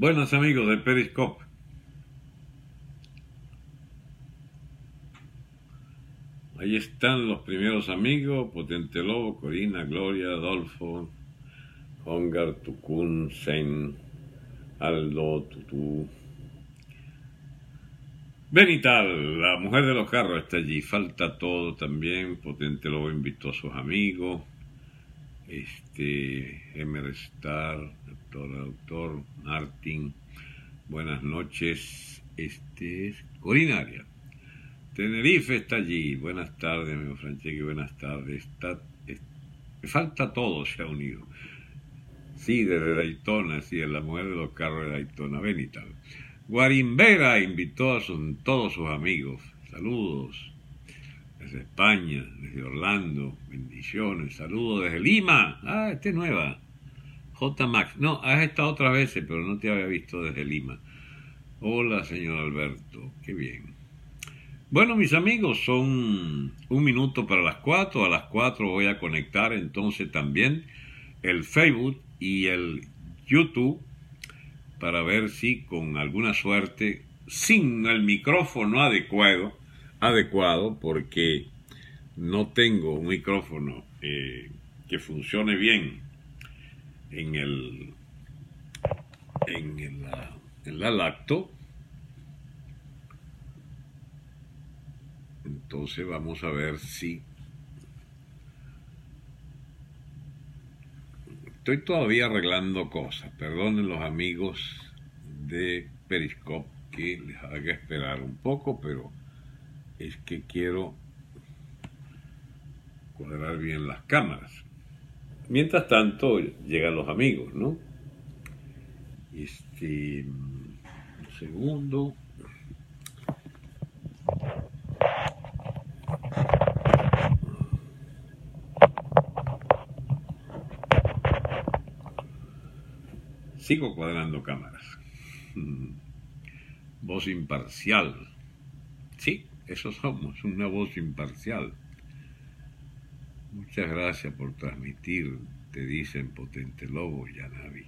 Buenas amigos de Periscope. Ahí están los primeros amigos: Potente Lobo, Corina, Gloria, Adolfo, Hongar, Tucún, Zen, Aldo, Tutú. Benital, la mujer de los carros, está allí. Falta todo también. Potente Lobo invitó a sus amigos. Emer Star, doctor Martín. Buenas noches. Es Corina Arias. Tenerife está allí. Buenas tardes, amigo Franceschi. Buenas tardes. Falta todo, se ha unido. Sí, desde Daytona, sí, la mujer de los carros de Daytona. Benital. Guarimbera invitó a todos sus amigos. Saludos desde España, desde Orlando. Bendiciones. Saludos desde Lima. Esta es nueva. J. Max. No, has estado otras veces, pero no te había visto desde Lima. Hola, señor Alberto. Qué bien. Bueno, mis amigos, son 1 minuto para las 4. A las 4 voy a conectar entonces también el Facebook y el YouTube, para ver si con alguna suerte, sin el micrófono adecuado, porque no tengo un micrófono que funcione bien en la laptop. Entonces vamos a ver si... Estoy todavía arreglando cosas. Perdonen los amigos de Periscope que les haga esperar un poco, pero es que quiero cuadrar bien las cámaras. Mientras tanto, llegan los amigos, ¿no? Un segundo. Sigo cuadrando cámaras. Voz imparcial. Sí, eso somos, una voz imparcial. Muchas gracias por transmitir, te dicen Potente Lobo y Yanavi.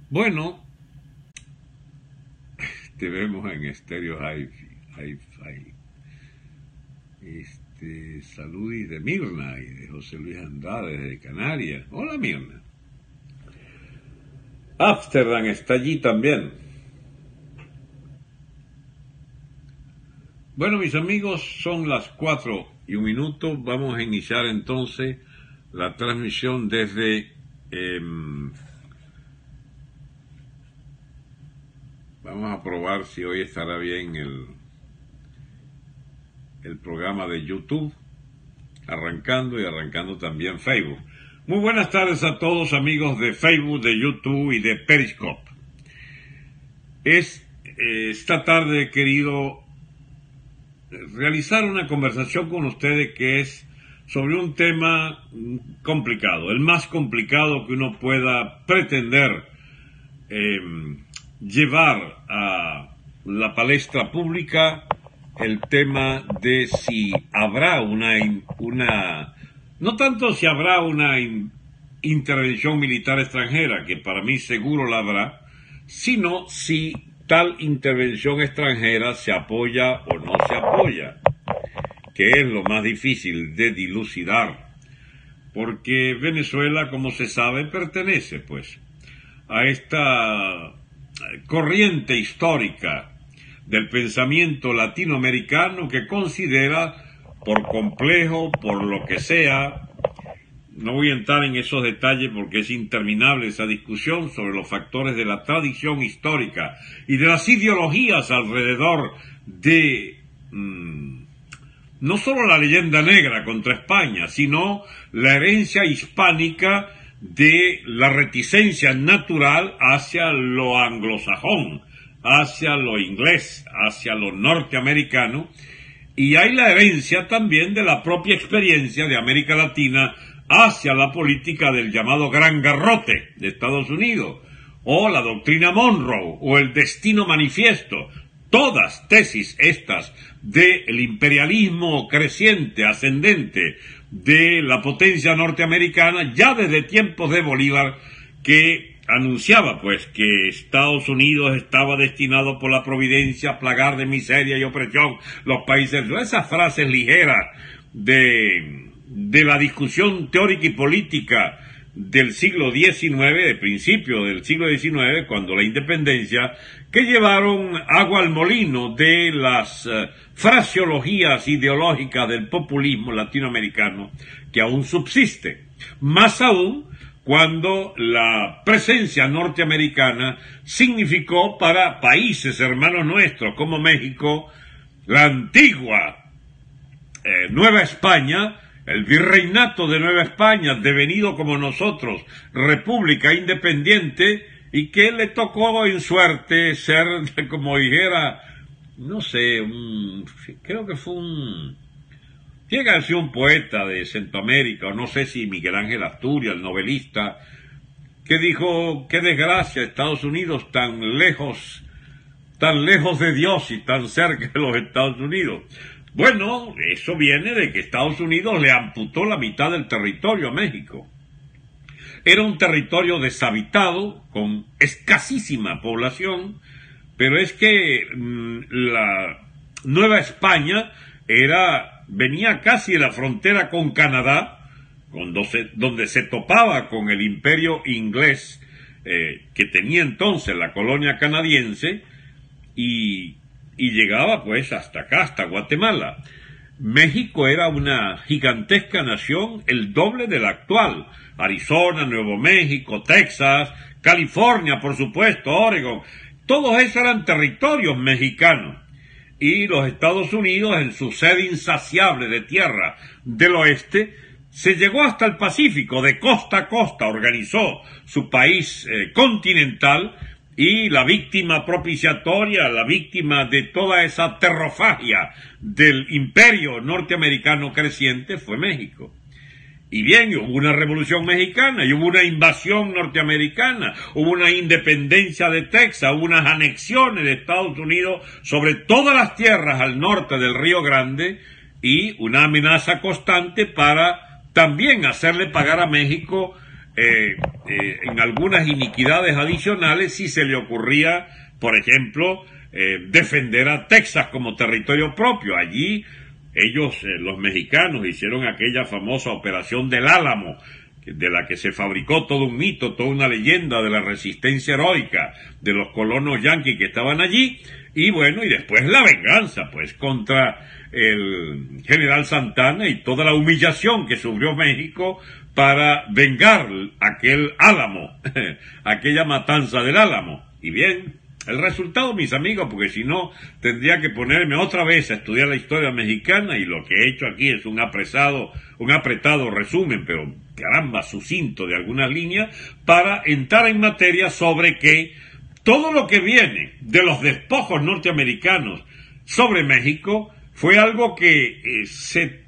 Bueno, te vemos en Stereo Hi-Fi. Saludis de Mirna y de José Luis Andrade desde Canarias. Hola, Mirna. Amsterdam está allí también. Bueno, mis amigos, son las 4:01 minuto. Vamos a iniciar entonces la transmisión desde... vamos a probar si hoy estará bien el programa de YouTube, arrancando también Facebook. Muy buenas tardes a todos, amigos de Facebook, de YouTube y de Periscope. Esta tarde he querido realizar una conversación con ustedes que es sobre un tema complicado, el más complicado que uno pueda pretender llevar a la palestra pública, el tema de si habrá no tanto si habrá una intervención militar extranjera, que para mí seguro la habrá, sino si tal intervención extranjera se apoya o no se apoya, que es lo más difícil de dilucidar, porque Venezuela, como se sabe, pertenece pues a esta corriente histórica del pensamiento latinoamericano que considera, por complejo, por lo que sea, no voy a entrar en esos detalles porque es interminable esa discusión sobre los factores de la tradición histórica y de las ideologías alrededor de no solo la leyenda negra contra España, sino la herencia hispánica de la reticencia natural hacia lo anglosajón, hacia lo inglés, hacia lo norteamericano. Y hay la herencia también de la propia experiencia de América Latina hacia la política del llamado Gran Garrote de Estados Unidos, o la doctrina Monroe, o el destino manifiesto. Todas tesis estas del imperialismo creciente, ascendente de la potencia norteamericana, ya desde tiempos de Bolívar, que anunciaba pues que Estados Unidos estaba destinado por la providencia a plagar de miseria y opresión los países. Esas frases ligeras de la discusión teórica y política del siglo XIX, de principio del siglo XIX, cuando la independencia, que llevaron agua al molino de las fraseologías ideológicas del populismo latinoamericano que aún subsiste. Más aún cuando la presencia norteamericana significó para países hermanos nuestros como México, la antigua Nueva España, el virreinato de Nueva España, devenido como nosotros república independiente, y que le tocó en suerte ser, como dijera, no sé, creo que fue tiene que haber sido un poeta de Centroamérica, o no sé si Miguel Ángel Asturias, el novelista, que dijo: qué desgracia, Estados Unidos tan lejos de Dios y tan cerca de los Estados Unidos. Bueno, eso viene de que Estados Unidos le amputó la mitad del territorio a México. Era un territorio deshabitado, con escasísima población, pero es que la Nueva España venía casi de la frontera con Canadá, donde se topaba con el imperio inglés, que tenía entonces la colonia canadiense, y llegaba pues hasta acá, hasta Guatemala. México era una gigantesca nación, el doble de la actual. Arizona, Nuevo México, Texas, California, por supuesto, Oregon. Todos esos eran territorios mexicanos. Y los Estados Unidos, en su sed insaciable de tierra del oeste, se llegó hasta el Pacífico, de costa a costa, organizó su país continental, y la víctima propiciatoria, la víctima de toda esa terrofagia del imperio norteamericano creciente fue México. Y bien, hubo una revolución mexicana, y hubo una invasión norteamericana, hubo una independencia de Texas, hubo unas anexiones de Estados Unidos sobre todas las tierras al norte del Río Grande, y una amenaza constante para también hacerle pagar a México en algunas iniquidades adicionales si se le ocurría, por ejemplo, defender a Texas como territorio propio. Allí ellos, los mexicanos, hicieron aquella famosa operación del Álamo, de la que se fabricó todo un mito, toda una leyenda de la resistencia heroica de los colonos yanquis que estaban allí, y bueno, y después la venganza, pues, contra el general Santana y toda la humillación que sufrió México para vengar aquel Álamo, aquella matanza del Álamo. Y bien, el resultado, mis amigos, porque si no tendría que ponerme otra vez a estudiar la historia mexicana, y lo que he hecho aquí es un apretado resumen, pero caramba, sucinto de algunas líneas, para entrar en materia sobre que todo lo que viene de los despojos norteamericanos sobre México fue algo que se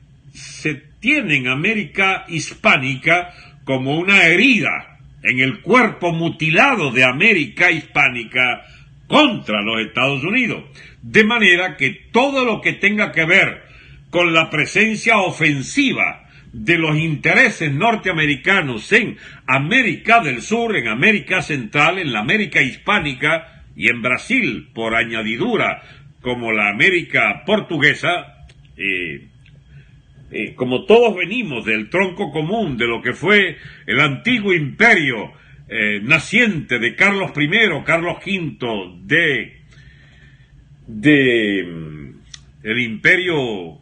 tiene en América hispánica como una herida en el cuerpo mutilado de América hispánica contra los Estados Unidos. De manera que todo lo que tenga que ver con la presencia ofensiva de los intereses norteamericanos en América del Sur, en América Central, en la América hispánica y en Brasil, por añadidura, como la América portuguesa, como todos venimos del tronco común de lo que fue el antiguo imperio naciente de Carlos I, Carlos V, el imperio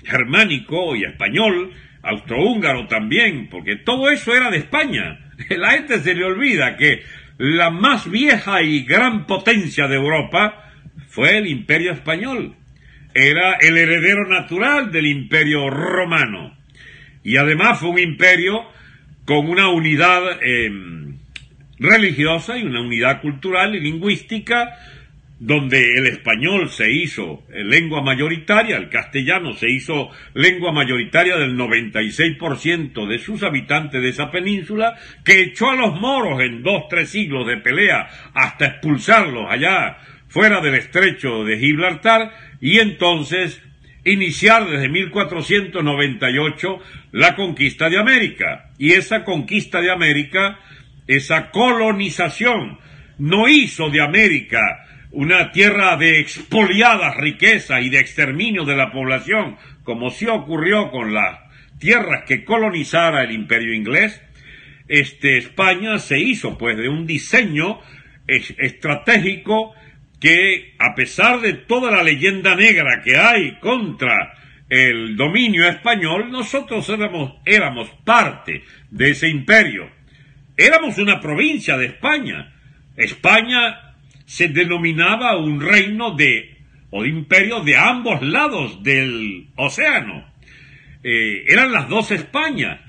germánico y español, austrohúngaro también, porque todo eso era de España. La gente se le olvida que la más vieja y gran potencia de Europa fue el imperio español. Era el heredero natural del imperio romano, y además fue un imperio con una unidad religiosa y una unidad cultural y lingüística, donde el español se hizo lengua mayoritaria, el castellano se hizo lengua mayoritaria del 96% de sus habitantes de esa península, que echó a los moros en 2-3 siglos de pelea hasta expulsarlos allá fuera del estrecho de Gibraltar, y entonces iniciar desde 1498 la conquista de América. Y esa conquista de América esa colonización, no hizo de América una tierra de expoliadas riquezas y de exterminio de la población, como sí ocurrió con las tierras que colonizara el Imperio Inglés. España se hizo pues de un diseño estratégico que, a pesar de toda la leyenda negra que hay contra el dominio español, nosotros éramos parte de ese imperio. Éramos una provincia de España. España se denominaba un reino o imperio de ambos lados del océano. Eran las dos Españas.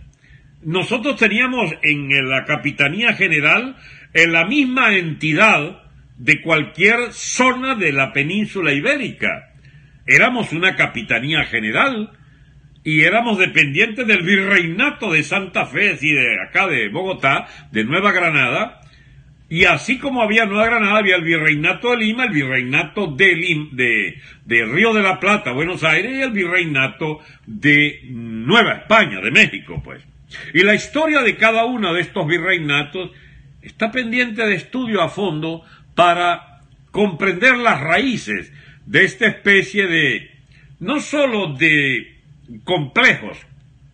Nosotros teníamos en la Capitanía General la misma entidad de cualquier zona de la península ibérica. Éramos una Capitanía General y éramos dependientes del Virreinato de Santa Fe, y de acá de Bogotá, de Nueva Granada. Y así como había Nueva Granada, había el Virreinato de Lima, el Virreinato de Río de la Plata, Buenos Aires, y el Virreinato de Nueva España, de México, pues. Y la historia de cada uno de estos virreinatos está pendiente de estudio a fondo para comprender las raíces de esta especie de, no solo de complejos,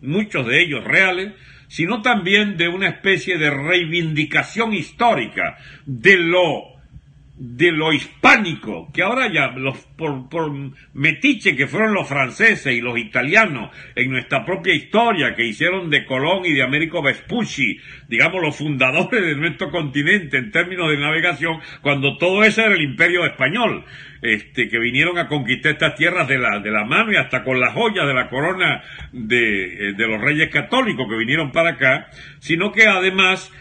muchos de ellos reales, sino también de una especie de reivindicación histórica de lo hispánico, que ahora ya por metiche que fueron los franceses y los italianos en nuestra propia historia, que hicieron de Colón y de Américo Vespucci, digamos, los fundadores de nuestro continente en términos de navegación, cuando todo eso era el imperio español, que vinieron a conquistar estas tierras de la mano y hasta con las joyas de la corona de los reyes católicos que vinieron para acá, sino que además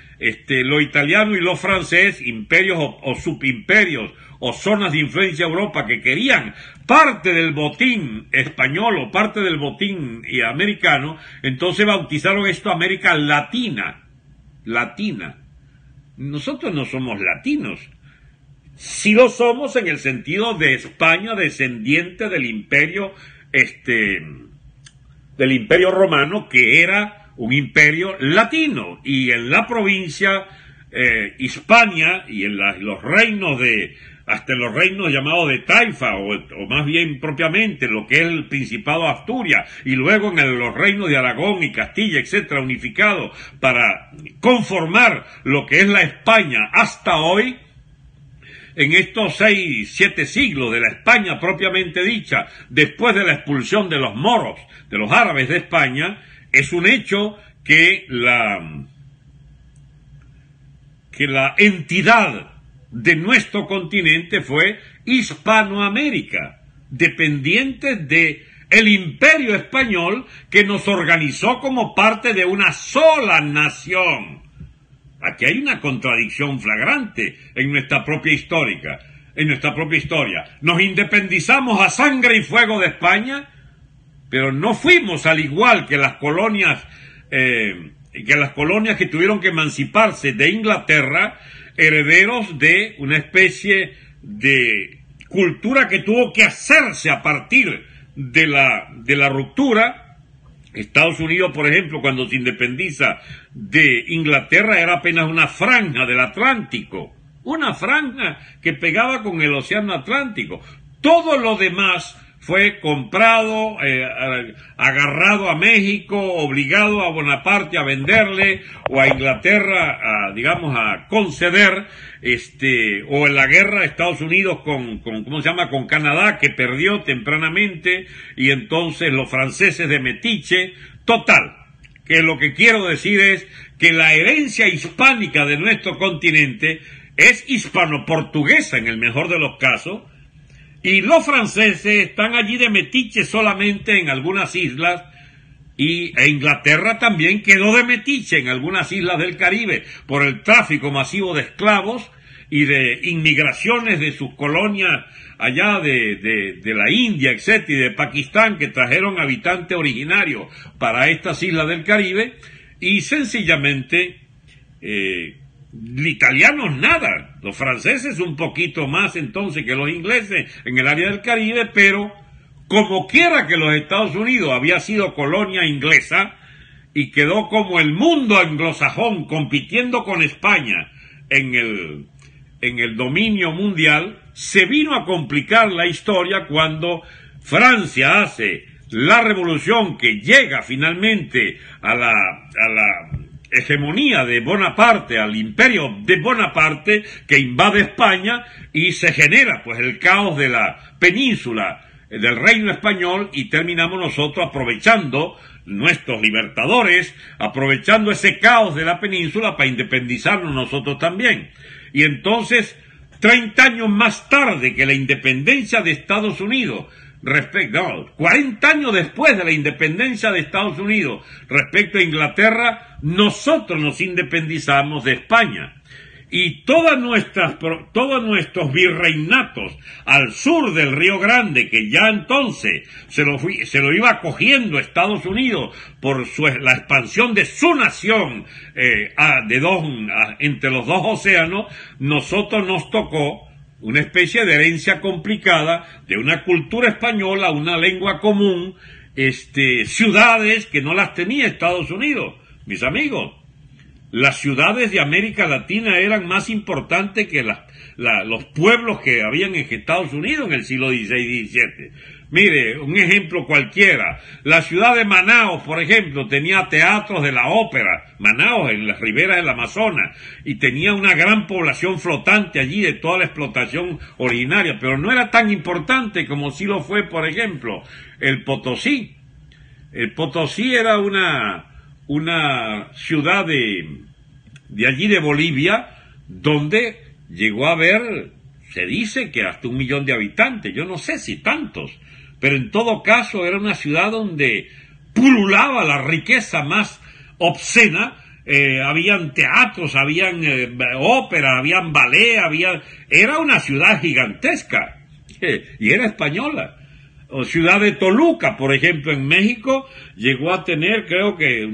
los italianos y los franceses, imperios o subimperios o zonas de influencia de Europa que querían parte del botín español o parte del botín americano, entonces bautizaron esto América Latina. Nosotros no somos latinos. Sí lo somos en el sentido de España descendiente del imperio romano, que era un imperio latino, y en la provincia Hispania y en los reinos hasta en los reinos llamados de Taifa, o más bien propiamente lo que es el Principado de Asturias, y luego en los reinos de Aragón y Castilla, etcétera, unificados para conformar lo que es la España hasta hoy. En estos 6-7 siglos de la España propiamente dicha, después de la expulsión de los moros, de los árabes de España, es un hecho que la entidad de nuestro continente fue Hispanoamérica, dependiente de el imperio español, que nos organizó como parte de una sola nación. Aquí hay una contradicción flagrante en nuestra propia historia. Nos independizamos a sangre y fuego de España, pero no fuimos, al igual que las colonias que tuvieron que emanciparse de Inglaterra, herederos de una especie de cultura que tuvo que hacerse a partir de la ruptura. Estados Unidos, por ejemplo, cuando se independiza de Inglaterra, era apenas una franja del Atlántico, una franja que pegaba con el océano Atlántico. Todo lo demás fue comprado, agarrado a México, obligado a Bonaparte a venderle, o a Inglaterra a conceder, o en la guerra Estados Unidos con Canadá, que perdió tempranamente, y entonces los franceses de metiche. Total, que lo que quiero decir es que la herencia hispánica de nuestro continente es hispano-portuguesa en el mejor de los casos, y los franceses están allí de metiche solamente en algunas islas, e Inglaterra también quedó de metiche en algunas islas del Caribe por el tráfico masivo de esclavos y de inmigraciones de sus colonias allá de la India, etcétera, y de Pakistán, que trajeron habitantes originarios para estas islas del Caribe, y sencillamente italianos nada, los franceses un poquito más entonces que los ingleses en el área del Caribe, pero como quiera que los Estados Unidos había sido colonia inglesa, y quedó como el mundo anglosajón compitiendo con España en el dominio mundial, se vino a complicar la historia cuando Francia hace la revolución que llega finalmente a la hegemonía de Bonaparte, al imperio de Bonaparte, que invade España y se genera pues el caos de la península del reino español, y terminamos nosotros aprovechando, nuestros libertadores, aprovechando ese caos de la península para independizarnos nosotros también. Y entonces, 30 años más tarde que la independencia de Estados Unidos, 40 años después de la independencia de Estados Unidos respecto a Inglaterra, nosotros nos independizamos de España. Y todos nuestros virreinatos al sur del Río Grande, que ya entonces se lo iba cogiendo Estados Unidos por la expansión de su nación entre los dos océanos, nosotros nos tocó una especie de herencia complicada de una cultura española, una lengua común, ciudades que no las tenía Estados Unidos, mis amigos. Las ciudades de América Latina eran más importantes que los pueblos que habían en Estados Unidos en el siglo XVI y XVII. Mire, un ejemplo cualquiera. La ciudad de Manaos, por ejemplo, tenía teatros de la ópera. Manaos, en las riberas del Amazonas. Y tenía una gran población flotante allí de toda la explotación originaria. Pero no era tan importante como sí lo fue, por ejemplo, el Potosí. El Potosí era una ciudad de allí de Bolivia, donde llegó a haber, se dice que hasta 1 millón de habitantes, yo no sé si tantos, pero en todo caso era una ciudad donde pululaba la riqueza más obscena. Habían teatros, habían ópera, habían ballet, era una ciudad gigantesca, y era española. O ciudad de Toluca, por ejemplo, en México, llegó a tener, creo que,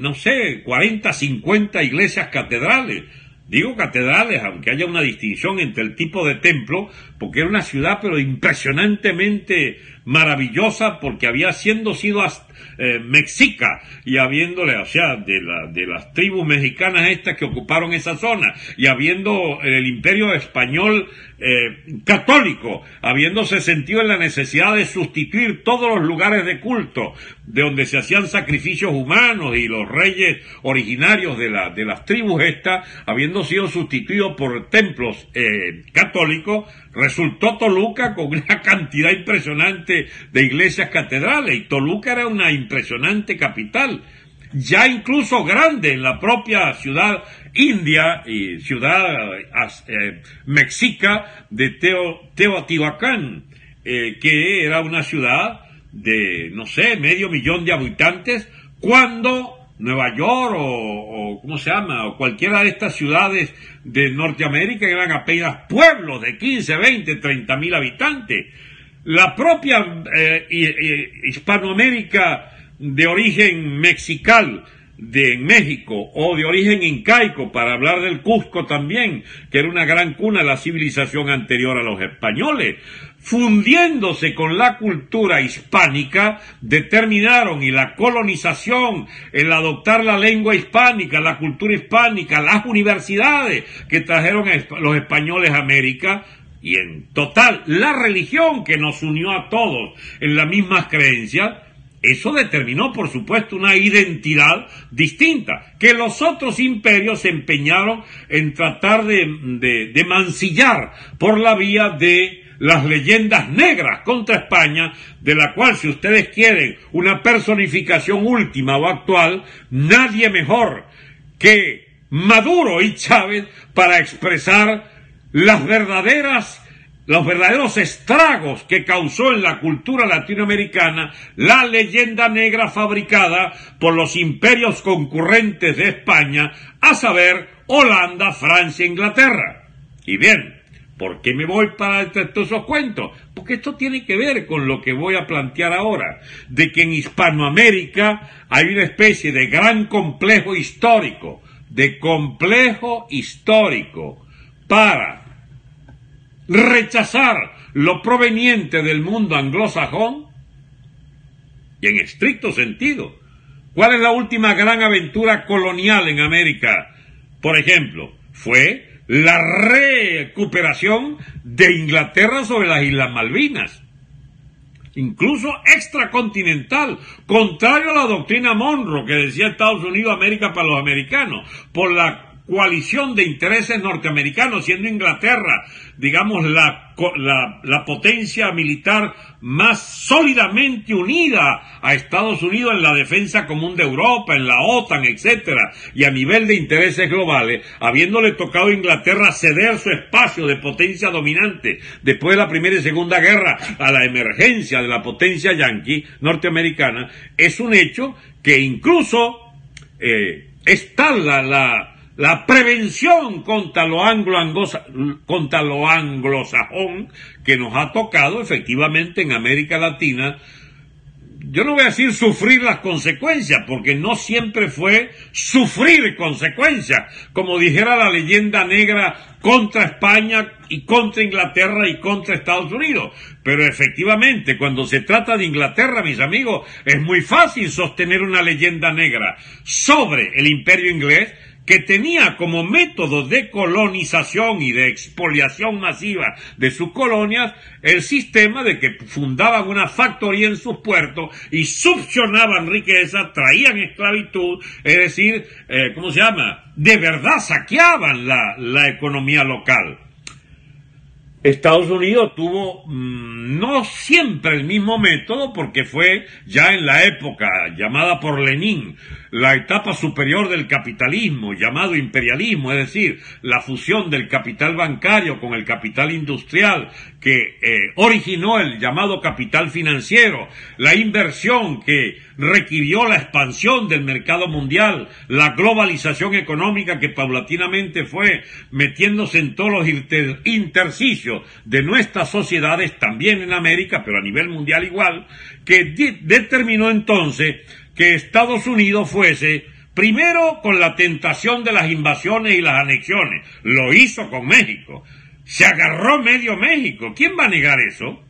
40, 50 iglesias catedrales. Digo catedrales, aunque haya una distinción entre el tipo de templo, porque era una ciudad pero impresionantemente maravillosa, porque había sido mexica, y habiéndole, o sea, de las tribus mexicanas estas que ocuparon esa zona, y habiendo el imperio español católico, habiéndose sentido en la necesidad de sustituir todos los lugares de culto, de donde se hacían sacrificios humanos, y los reyes originarios de las tribus estas, habiendo sido sustituidos por templos católicos, resultó Toluca con una cantidad impresionante de iglesias catedrales, y Toluca era una impresionante capital, ya incluso grande en la propia ciudad india y ciudad mexica de Teotihuacán, que era una ciudad de, medio millón de habitantes, cuando Nueva York o ¿cómo se llama? O cualquiera de estas ciudades de Norteamérica eran apenas pueblos de 15, 20, 30 mil habitantes. La propia Hispanoamérica de origen mexical de México, o de origen incaico, para hablar del Cusco también, que era una gran cuna de la civilización anterior a los españoles, fundiéndose con la cultura hispánica, determinaron, y la colonización, el adoptar la lengua hispánica, la cultura hispánica, las universidades que trajeron los españoles a América, y en total la religión que nos unió a todos en las mismas creencias. Eso determinó, por supuesto, una identidad distinta, que los otros imperios se empeñaron en tratar de mancillar por la vía de las leyendas negras contra España, de la cual, si ustedes quieren una personificación última o actual, nadie mejor que Maduro y Chávez para expresar los verdaderos estragos que causó en la cultura latinoamericana la leyenda negra fabricada por los imperios concurrentes de España, a saber, Holanda, Francia e Inglaterra. Y bien, ¿por qué me voy para todos esos cuentos? Porque esto tiene que ver con lo que voy a plantear ahora, de que en Hispanoamérica hay una especie de gran complejo histórico, para rechazar lo proveniente del mundo anglosajón, y en estricto sentido, ¿Cuál es la última gran aventura colonial en América? Por ejemplo, fue la recuperación de Inglaterra sobre las Islas Malvinas, incluso extracontinental, contrario a la doctrina Monroe que decía Estados Unidos, América para los americanos, por la coalición de intereses norteamericanos, siendo Inglaterra, digamos, la potencia militar más sólidamente unida a Estados Unidos en la defensa común de Europa, en la OTAN, etcétera, y a nivel de intereses globales, habiéndole tocado a Inglaterra ceder su espacio de potencia dominante después de la Primera y Segunda Guerra a la emergencia de la potencia yanqui norteamericana, es un hecho que incluso está la prevención contra lo anglosajón que nos ha tocado efectivamente en América Latina. Yo no voy a decir sufrir las consecuencias, porque no siempre fue sufrir consecuencias, como dijera la leyenda negra contra España y contra Inglaterra y contra Estados Unidos. Pero efectivamente, cuando se trata de Inglaterra, mis amigos, es muy fácil sostener una leyenda negra sobre el imperio inglés, que tenía como método de colonización y de expoliación masiva de sus colonias el sistema de que fundaban una factoría en sus puertos y succionaban riqueza, traían esclavitud, es decir, de verdad saqueaban la economía local. Estados Unidos tuvo no siempre el mismo método, porque fue ya en la época llamada por Lenin la etapa superior del capitalismo, llamado imperialismo, es decir, la fusión del capital bancario con el capital industrial, que originó el llamado capital financiero, la inversión que requirió la expansión del mercado mundial, la globalización económica que paulatinamente fue metiéndose en todos los intersticios de nuestras sociedades, también en América, pero a nivel mundial igual, que determinó entonces que Estados Unidos fuese primero con la tentación de las invasiones y las anexiones. Lo hizo con México. Se agarró medio México. ¿Quién va a negar eso?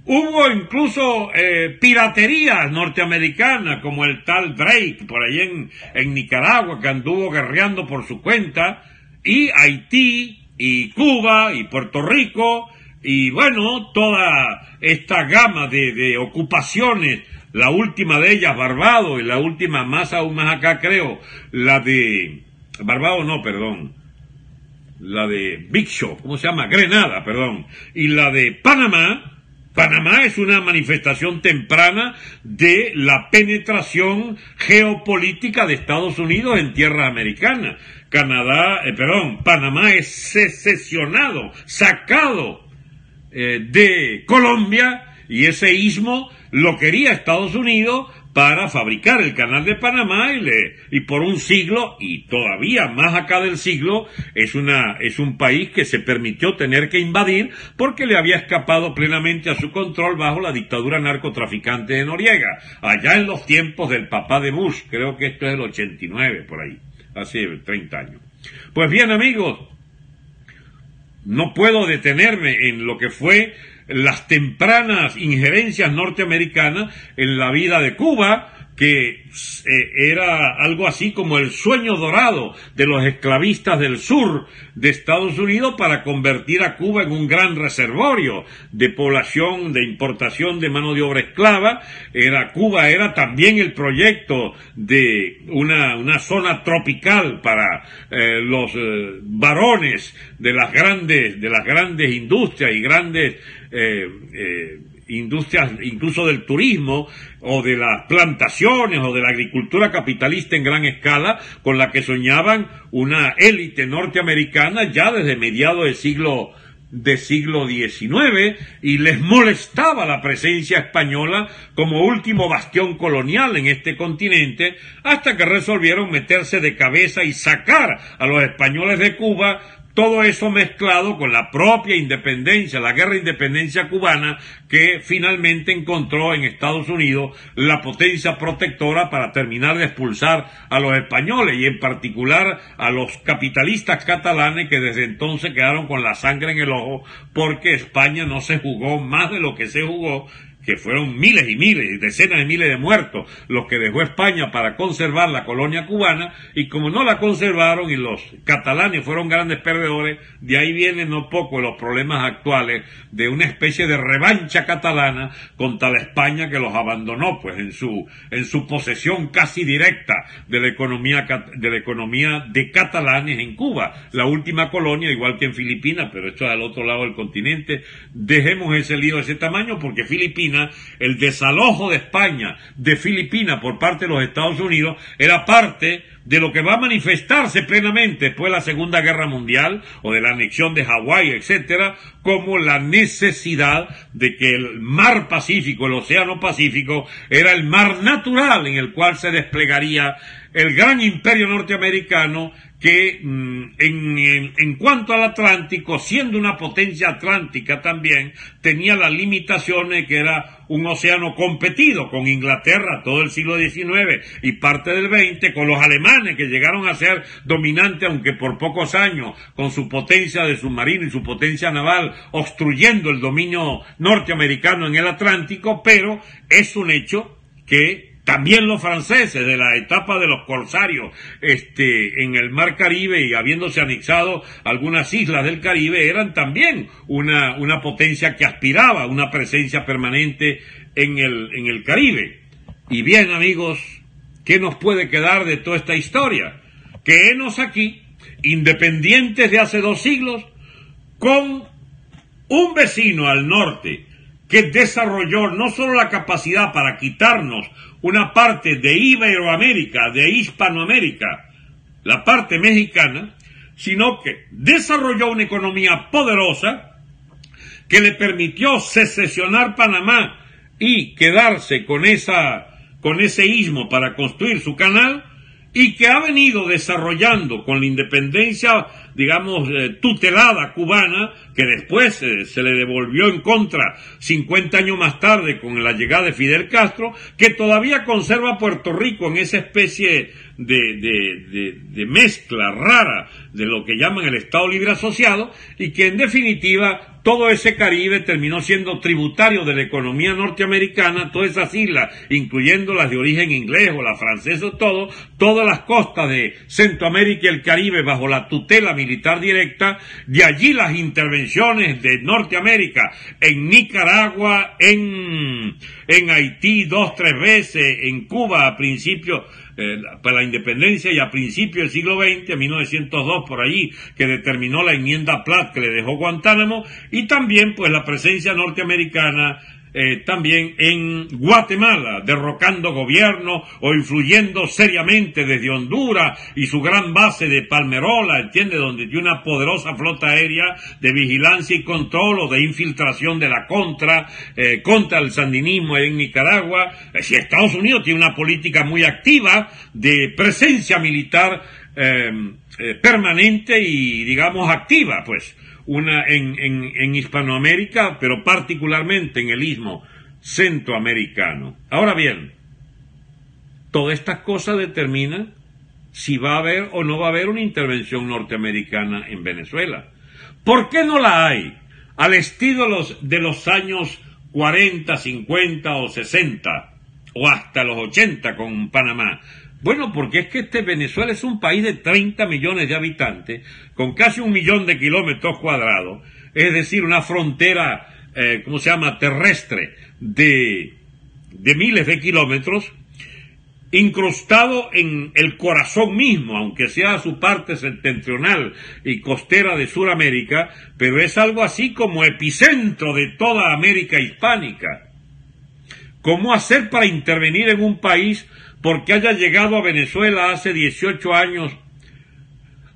Hubo incluso piraterías norteamericanas, como el tal Drake, por ahí en Nicaragua, que anduvo guerreando por su cuenta, y Haití, y Cuba, y Puerto Rico, y bueno, toda esta gama de ocupaciones. La última de ellas, Barbados, y la última aún más acá creo, la de la de Big Show, Grenada, y la de Panamá. Panamá es una manifestación temprana de la penetración geopolítica de Estados Unidos en tierras americanas. Panamá es secesionado, sacado de Colombia, y ese istmo lo quería Estados Unidos para fabricar el canal de Panamá, y por un siglo, y todavía más acá del siglo, es un país que se permitió tener que invadir porque le había escapado plenamente a su control bajo la dictadura narcotraficante de Noriega, allá en los tiempos del papá de Bush. Creo que esto es el 89, por ahí, hace 30 años. Pues bien, amigos, no puedo detenerme en lo que fue las tempranas injerencias norteamericanas en la vida de Cuba, que era algo así como el sueño dorado de los esclavistas del sur de Estados Unidos para convertir a Cuba en un gran reservorio de población, de importación de mano de obra esclava. Cuba era también el proyecto de una zona tropical para los varones de las grandes industrias y grandes industrias, incluso del turismo o de las plantaciones o de la agricultura capitalista en gran escala, con la que soñaban una élite norteamericana ya desde mediados del siglo XIX, y les molestaba la presencia española como último bastión colonial en este continente, hasta que resolvieron meterse de cabeza y sacar a los españoles de Cuba. Todo eso mezclado con la propia independencia, la guerra de independencia cubana, que finalmente encontró en Estados Unidos la potencia protectora para terminar de expulsar a los españoles, y en particular a los capitalistas catalanes, que desde entonces quedaron con la sangre en el ojo, porque España no se jugó más de lo que se jugó, que fueron miles y miles, decenas de miles de muertos, los que dejó España para conservar la colonia cubana, y como no la conservaron y los catalanes fueron grandes perdedores, de ahí vienen no poco los problemas actuales de una especie de revancha catalana contra la España que los abandonó, pues en su posesión casi directa de la economía de catalanes en Cuba, la última colonia, igual que en Filipinas, pero esto es al otro lado del continente. Dejemos ese lío de ese tamaño, porque Filipinas, el desalojo de España de Filipinas por parte de los Estados Unidos era parte de lo que va a manifestarse plenamente después de la Segunda Guerra Mundial o de la anexión de Hawái, etcétera, como la necesidad de que el mar Pacífico, el océano Pacífico, era el mar natural en el cual se desplegaría el gran imperio norteamericano que en cuanto al Atlántico, siendo una potencia atlántica también, tenía las limitaciones que era un océano competido con Inglaterra todo el siglo XIX y parte del XX, con los alemanes que llegaron a ser dominantes, aunque por pocos años, con su potencia de submarino y su potencia naval, obstruyendo el dominio norteamericano en el Atlántico, pero es un hecho que también los franceses, de la etapa de los corsarios en el mar Caribe y habiéndose anexado algunas islas del Caribe, eran también una potencia que aspiraba a una presencia permanente en el Caribe. Y bien, amigos, ¿qué nos puede quedar de toda esta historia? Que henos aquí, independientes de hace 2 siglos, con un vecino al norte que desarrolló no solo la capacidad para quitarnos una parte de Iberoamérica, de Hispanoamérica, la parte mexicana, sino que desarrolló una economía poderosa que le permitió secesionar Panamá y quedarse con ese istmo para construir su canal, y que ha venido desarrollando con la independencia, digamos, tutelada cubana, que después se le devolvió en contra 50 años más tarde con la llegada de Fidel Castro, que todavía conserva Puerto Rico en esa especie de mezcla rara de lo que llaman el Estado Libre Asociado, y que en definitiva todo ese Caribe terminó siendo tributario de la economía norteamericana, todas esas islas, incluyendo las de origen inglés o la francesa, todas las costas de Centroamérica y el Caribe bajo la tutela militar directa, de allí las intervenciones de Norteamérica en Nicaragua, en Haití 2-3 veces, en Cuba a principios para la independencia y a principios del siglo XX, en 1902 por allí, que determinó la enmienda Platt que le dejó Guantánamo, y también pues la presencia norteamericana también en Guatemala, derrocando gobierno o influyendo seriamente desde Honduras y su gran base de Palmerola, ¿entiende? Donde tiene una poderosa flota aérea de vigilancia y control o de infiltración de la contra el sandinismo en Nicaragua. Si Estados Unidos tiene una política muy activa de presencia militar permanente y, digamos, activa, pues, en Hispanoamérica, pero particularmente en el istmo centroamericano. Ahora bien, todas estas cosas determinan si va a haber o no va a haber una intervención norteamericana en Venezuela. ¿Por qué no la hay? Al estilo de los años 40, 50 o 60, o hasta los 80 con Panamá. Bueno, porque es que Venezuela es un país de 30 millones de habitantes, con casi 1 millón de kilómetros cuadrados, es decir, una frontera, terrestre, de miles de kilómetros, incrustado en el corazón mismo, aunque sea su parte septentrional y costera de Sudamérica, pero es algo así como epicentro de toda América hispánica. ¿Cómo hacer para intervenir en un país porque haya llegado a Venezuela hace 18 años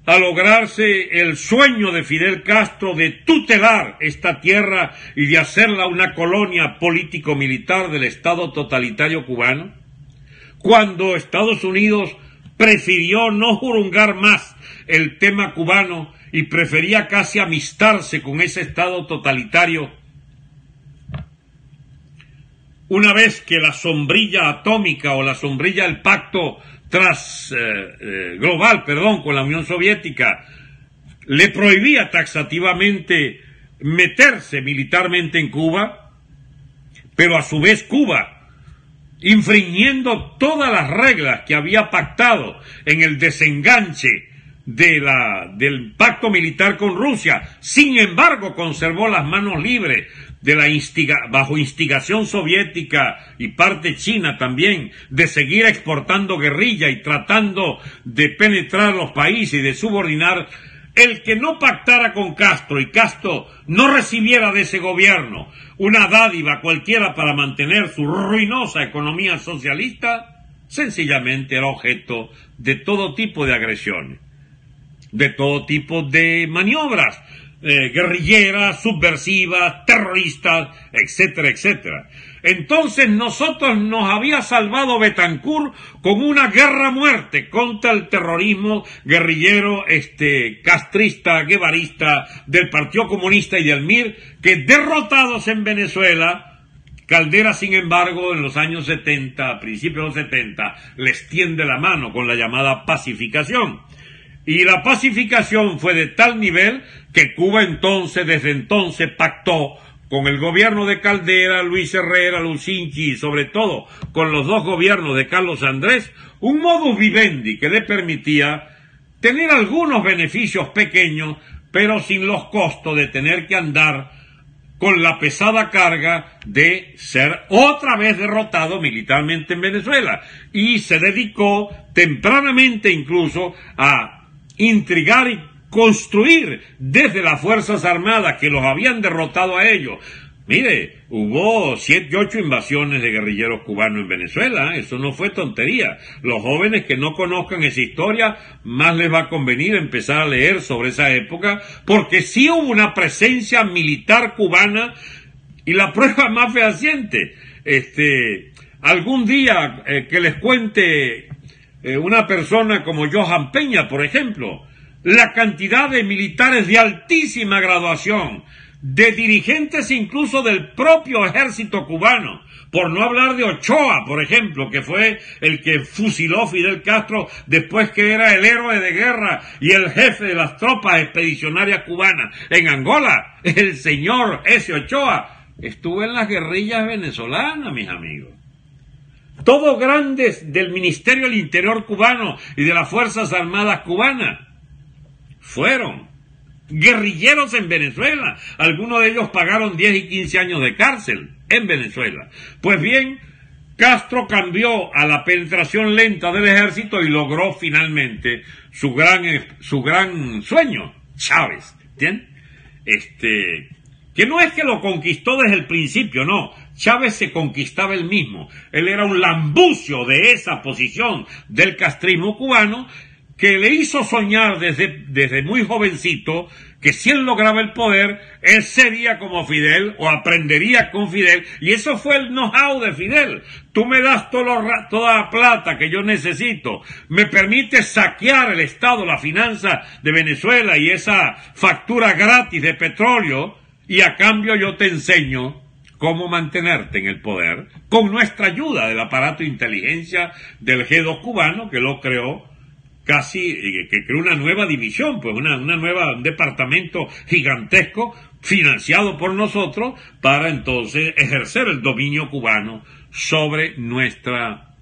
a lograrse el sueño de Fidel Castro de tutelar esta tierra y de hacerla una colonia político-militar del Estado totalitario cubano? Cuando Estados Unidos prefirió no jurungar más el tema cubano y prefería casi amistarse con ese Estado totalitario, una vez que la sombrilla atómica o la sombrilla del pacto global con la Unión Soviética le prohibía taxativamente meterse militarmente en Cuba, pero a su vez Cuba, infringiendo todas las reglas que había pactado en el desenganche del pacto militar con Rusia, sin embargo conservó las manos libres de bajo instigación soviética y parte china también, de seguir exportando guerrilla y tratando de penetrar los países y de subordinar. El que no pactara con Castro y Castro no recibiera de ese gobierno una dádiva cualquiera para mantener su ruinosa economía socialista, sencillamente era objeto de todo tipo de agresiones, de todo tipo de maniobras, guerrilleras, subversivas, terroristas, etcétera, etcétera. Entonces nosotros nos había salvado Betancourt con una guerra a muerte contra el terrorismo guerrillero castrista, guevarista del Partido Comunista y del MIR, que derrotados en Venezuela, Caldera, sin embargo, en los años 70, a principios de los 70, les tiende la mano con la llamada pacificación. Y la pacificación fue de tal nivel que Cuba desde entonces pactó con el gobierno de Caldera, Luis Herrera, Lucinchi y sobre todo con los dos gobiernos de Carlos Andrés, un modus vivendi que le permitía tener algunos beneficios pequeños, pero sin los costos de tener que andar con la pesada carga de ser otra vez derrotado militarmente en Venezuela. Y se dedicó tempranamente incluso a intrigar y construir desde las Fuerzas Armadas que los habían derrotado a ellos. Mire, hubo 7 u 8 invasiones de guerrilleros cubanos en Venezuela, eso no fue tontería. Los jóvenes que no conozcan esa historia, más les va a convenir empezar a leer sobre esa época, porque sí hubo una presencia militar cubana, y la prueba más fehaciente, algún día que les cuente una persona como Johan Peña, por ejemplo, la cantidad de militares de altísima graduación, de dirigentes incluso del propio ejército cubano, por no hablar de Ochoa, por ejemplo, que fue el que fusiló Fidel Castro después que era el héroe de guerra y el jefe de las tropas expedicionarias cubanas en Angola. El señor ese Ochoa estuvo en las guerrillas venezolanas, mis amigos. Todos grandes del Ministerio del Interior cubano y de las Fuerzas Armadas cubanas fueron guerrilleros en Venezuela. Algunos de ellos pagaron 10 y 15 años de cárcel en Venezuela. Pues bien, Castro cambió a la penetración lenta del ejército y logró finalmente su gran sueño, Chávez. ¿Entiendes? Que no es que lo conquistó desde el principio, no. Chávez se conquistaba él mismo. Él era un lambucio de esa posición del castrismo cubano que le hizo soñar desde muy jovencito que si él lograba el poder, él sería como Fidel o aprendería con Fidel, y eso fue el know-how de Fidel. Tú me das toda la plata que yo necesito, me permites saquear el Estado, la finanza de Venezuela y esa factura gratis de petróleo, y a cambio yo te enseño cómo mantenerte en el poder, con nuestra ayuda del aparato de inteligencia del G2 cubano, que lo creó que creó una nueva división, pues un departamento gigantesco financiado por nosotros para entonces ejercer el dominio cubano sobre nuestra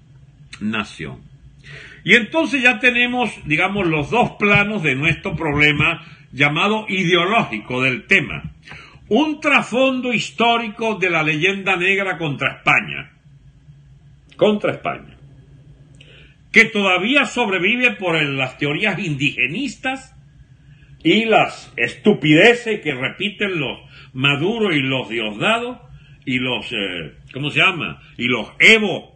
nación. Y entonces ya tenemos, digamos, los dos planos de nuestro problema llamado ideológico del tema. Un trasfondo histórico de la leyenda negra contra España, que todavía sobrevive por las teorías indigenistas y las estupideces que repiten los Maduro y los Diosdado y los, y los Evo,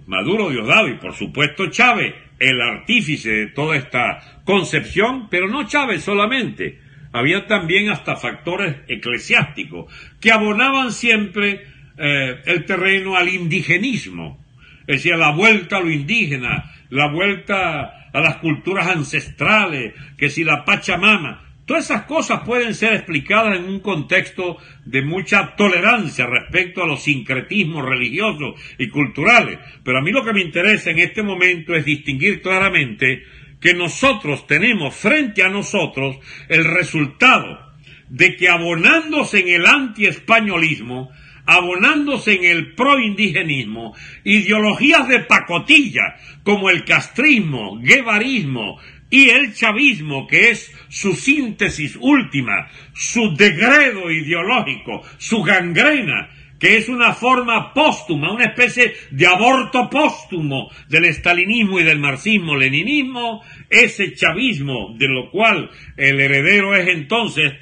Maduro, Diosdado y por supuesto Chávez, el artífice de toda esta concepción, pero no Chávez solamente, había también hasta factores eclesiásticos que abonaban siempre el terreno al indigenismo. Es decir, la vuelta a lo indígena, la vuelta a las culturas ancestrales, que si la Pachamama, todas esas cosas pueden ser explicadas en un contexto de mucha tolerancia respecto a los sincretismos religiosos y culturales. Pero a mí lo que me interesa en este momento es distinguir claramente que nosotros tenemos frente a nosotros el resultado de que abonándose en el antiespañolismo, abonándose en el proindigenismo, ideologías de pacotilla como el castrismo, guevarismo y el chavismo, que es su síntesis última, su degredo ideológico, su gangrena, que es una forma póstuma, una especie de aborto póstumo del estalinismo y del marxismo-leninismo, ese chavismo, de lo cual el heredero es entonces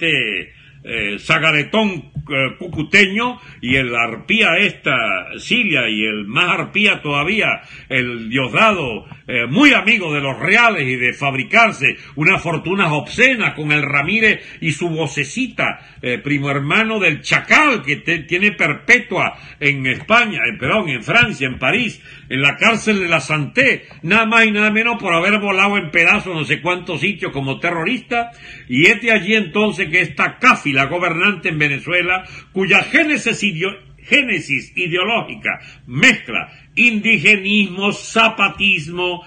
Zagaretón cucuteño, y el arpía Cilia, y el más arpía todavía, el Diosdado, muy amigo de los reales y de fabricarse unas fortunas obscenas con el Ramírez y su vocecita, primo hermano del Chacal, que tiene perpetua en España, en Francia, en París, en la cárcel de la Santé, nada más y nada menos por haber volado en pedazos no sé cuántos sitios como terrorista. Y allí entonces que esta cáfila gobernante en Venezuela, cuya génesis ideológica mezcla indigenismo, zapatismo,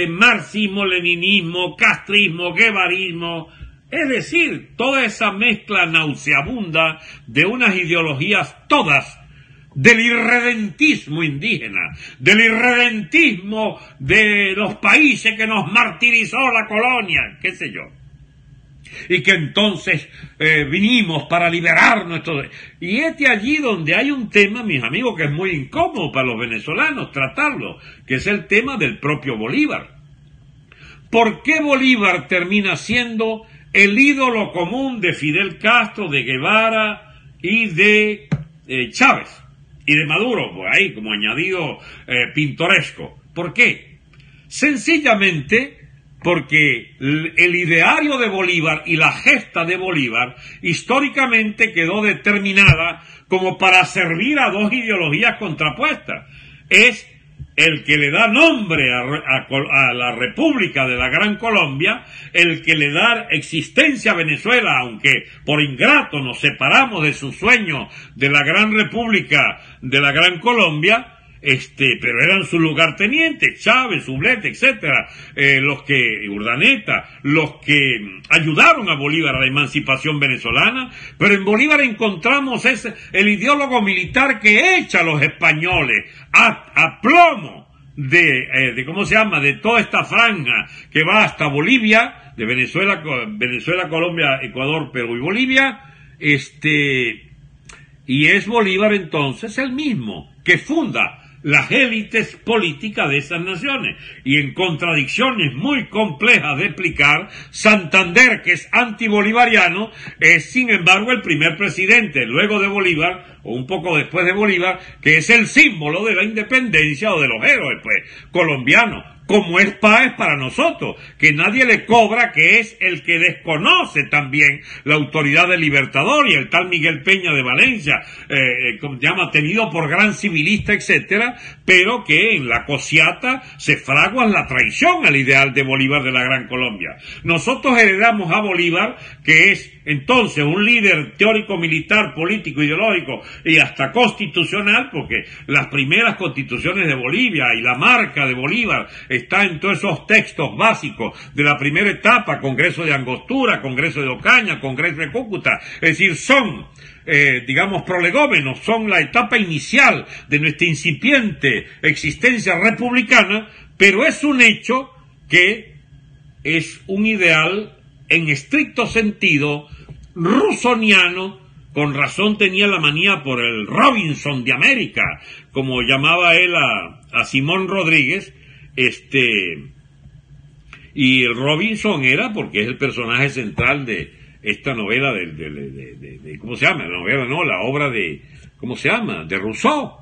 marxismo, leninismo, castrismo, guevarismo, es decir, toda esa mezcla nauseabunda de unas ideologías todas del irredentismo indígena, del irredentismo de los países que nos martirizó la colonia, qué sé yo, y que entonces vinimos para liberar nuestro... Y allí donde hay un tema, mis amigos, que es muy incómodo para los venezolanos tratarlo, que es el tema del propio Bolívar. ¿Por qué Bolívar termina siendo el ídolo común de Fidel Castro, de Guevara y de Chávez? Y de Maduro, pues ahí como añadido pintoresco. ¿Por qué? Sencillamente porque el ideario de Bolívar y la gesta de Bolívar históricamente quedó determinada como para servir a dos ideologías contrapuestas. Es el que le da nombre a la República de la Gran Colombia, el que le da existencia a Venezuela, aunque por ingrato nos separamos de su sueño de la Gran República de la Gran Colombia, pero eran sus lugartenientes, Chávez, Sublette, etcétera, Urdaneta, los que ayudaron a Bolívar a la emancipación venezolana. Pero en Bolívar encontramos el ideólogo militar que echa a los españoles a plomo de toda esta franja que va hasta Bolivia, de Venezuela, Colombia, Ecuador, Perú y Bolivia, y es Bolívar entonces el mismo que funda las élites políticas de esas naciones. Y en contradicciones muy complejas de explicar, Santander, que es antibolivariano, es sin embargo el primer presidente luego de Bolívar, o un poco después de Bolívar, que es el símbolo de la independencia o de los héroes, pues, colombianos, como es Páez para nosotros, que nadie le cobra, que es el que desconoce también la autoridad del Libertador, y el tal Miguel Peña de Valencia, como se llama, tenido por gran civilista, etcétera, pero que en la cosiata se fragua la traición al ideal de Bolívar de la Gran Colombia. Nosotros heredamos a Bolívar, que es entonces un líder teórico, militar, político, ideológico y hasta constitucional, porque las primeras constituciones de Bolivia y la marca de Bolívar está en todos esos textos básicos de la primera etapa, Congreso de Angostura, Congreso de Ocaña, Congreso de Cúcuta, es decir, son prolegómenos, son la etapa inicial de nuestra incipiente existencia republicana, pero es un hecho que es un ideal en estricto sentido rusoniano. Con razón tenía la manía por el Robinson de América, como llamaba él a Simón Rodríguez, y el Robinson era porque es el personaje central de esta novela ¿cómo se llama? La novela, no, la obra de, ¿cómo se llama? De Rousseau.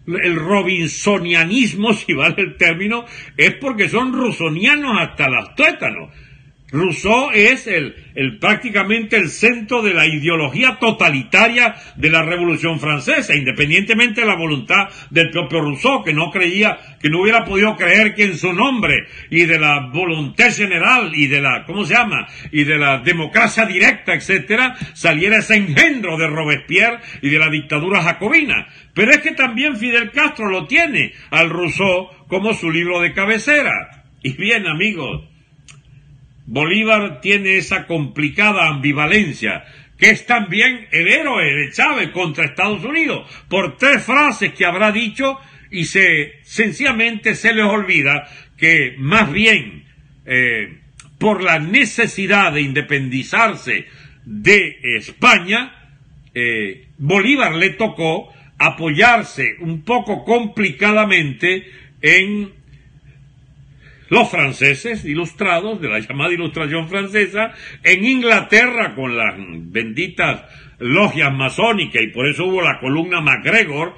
El robinsonianismo, si vale el término, es porque son rusonianos hasta los tuétanos. Rousseau es prácticamente el centro de la ideología totalitaria de la Revolución Francesa, independientemente de la voluntad del propio Rousseau, que no hubiera podido creer que en su nombre y de la voluntad general y de la, y de la democracia directa, etcétera, saliera ese engendro de Robespierre y de la dictadura jacobina. Pero es que también Fidel Castro lo tiene al Rousseau como su libro de cabecera. Y bien, amigos, Bolívar tiene esa complicada ambivalencia que es también el héroe de Chávez contra Estados Unidos, por 3 frases que habrá dicho y sencillamente se les olvida que más bien por la necesidad de independizarse de España, Bolívar le tocó apoyarse un poco complicadamente en los franceses ilustrados, de la llamada Ilustración francesa, en Inglaterra con las benditas logias masónicas, y por eso hubo la columna MacGregor,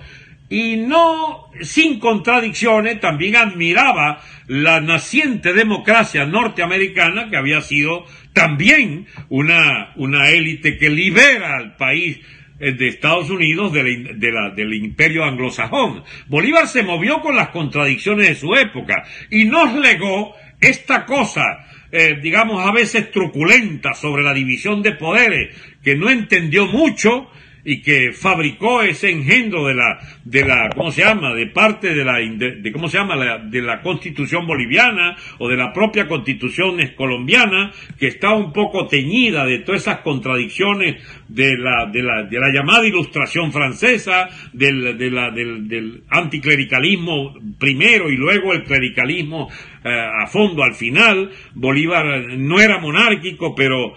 y no sin contradicciones también admiraba la naciente democracia norteamericana, que había sido también una élite que libera al país de Estados Unidos del imperio anglosajón. Bolívar se movió con las contradicciones de su época y nos legó esta cosa, digamos a veces truculenta, sobre la división de poderes, que no entendió mucho y que fabricó ese engendro de la ¿cómo se llama? De parte de la Constitución boliviana o de la propia Constitución colombiana, que está un poco teñida de todas esas contradicciones de la llamada Ilustración francesa, del anticlericalismo primero y luego el clericalismo a fondo al final. Bolívar no era monárquico, pero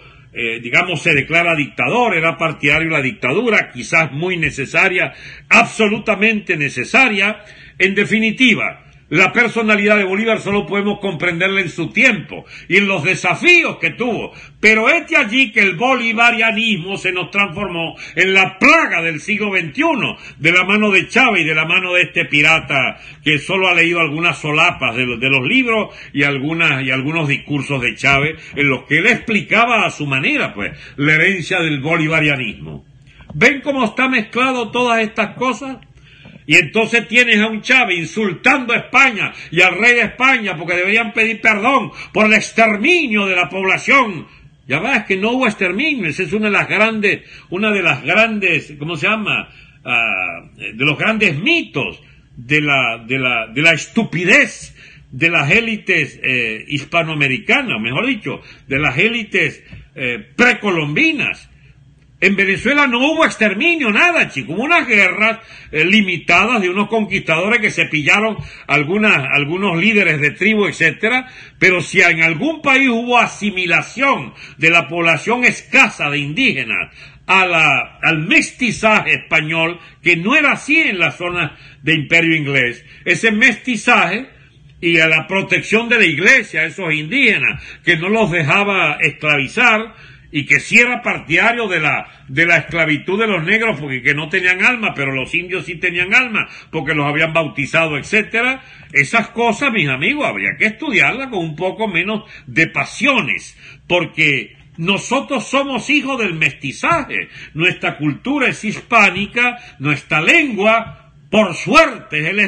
digamos, se declara dictador, era partidario de la dictadura, quizás muy necesaria, absolutamente necesaria. En definitiva, la personalidad de Bolívar solo podemos comprenderla en su tiempo y en los desafíos que tuvo, pero allí que el bolivarianismo se nos transformó en la plaga del siglo XXI, de la mano de Chávez y de la mano de este pirata que solo ha leído algunas solapas de los libros y algunos discursos de Chávez, en los que él explicaba a su manera, pues, la herencia del bolivarianismo. ¿Ven cómo está mezclado todas estas cosas? Y entonces tienes a un Chávez insultando a España y al rey de España porque deberían pedir perdón por el exterminio de la población. Ya ves que no hubo exterminio, esa es una de las grandes, ¿cómo se llama? De los grandes mitos de la estupidez de las élites hispanoamericanas, mejor dicho, de las élites precolombinas. En Venezuela no hubo exterminio, nada, chico. Hubo unas guerras limitadas de unos conquistadores que se pillaron algunos líderes de tribu, etcétera. Pero si en algún país hubo asimilación de la población escasa de indígenas al mestizaje español, que no era así en las zonas de Imperio Inglés, ese mestizaje y a la protección de la iglesia, a esos indígenas, que no los dejaba esclavizar, y que sí era partidario de la esclavitud de los negros porque que no tenían alma, pero los indios sí tenían alma porque los habían bautizado, etcétera. Esas cosas, mis amigos, habría que estudiarlas con un poco menos de pasiones, porque nosotros somos hijos del mestizaje, nuestra cultura es hispánica, nuestra lengua, por suerte, es el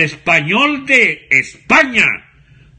español de España.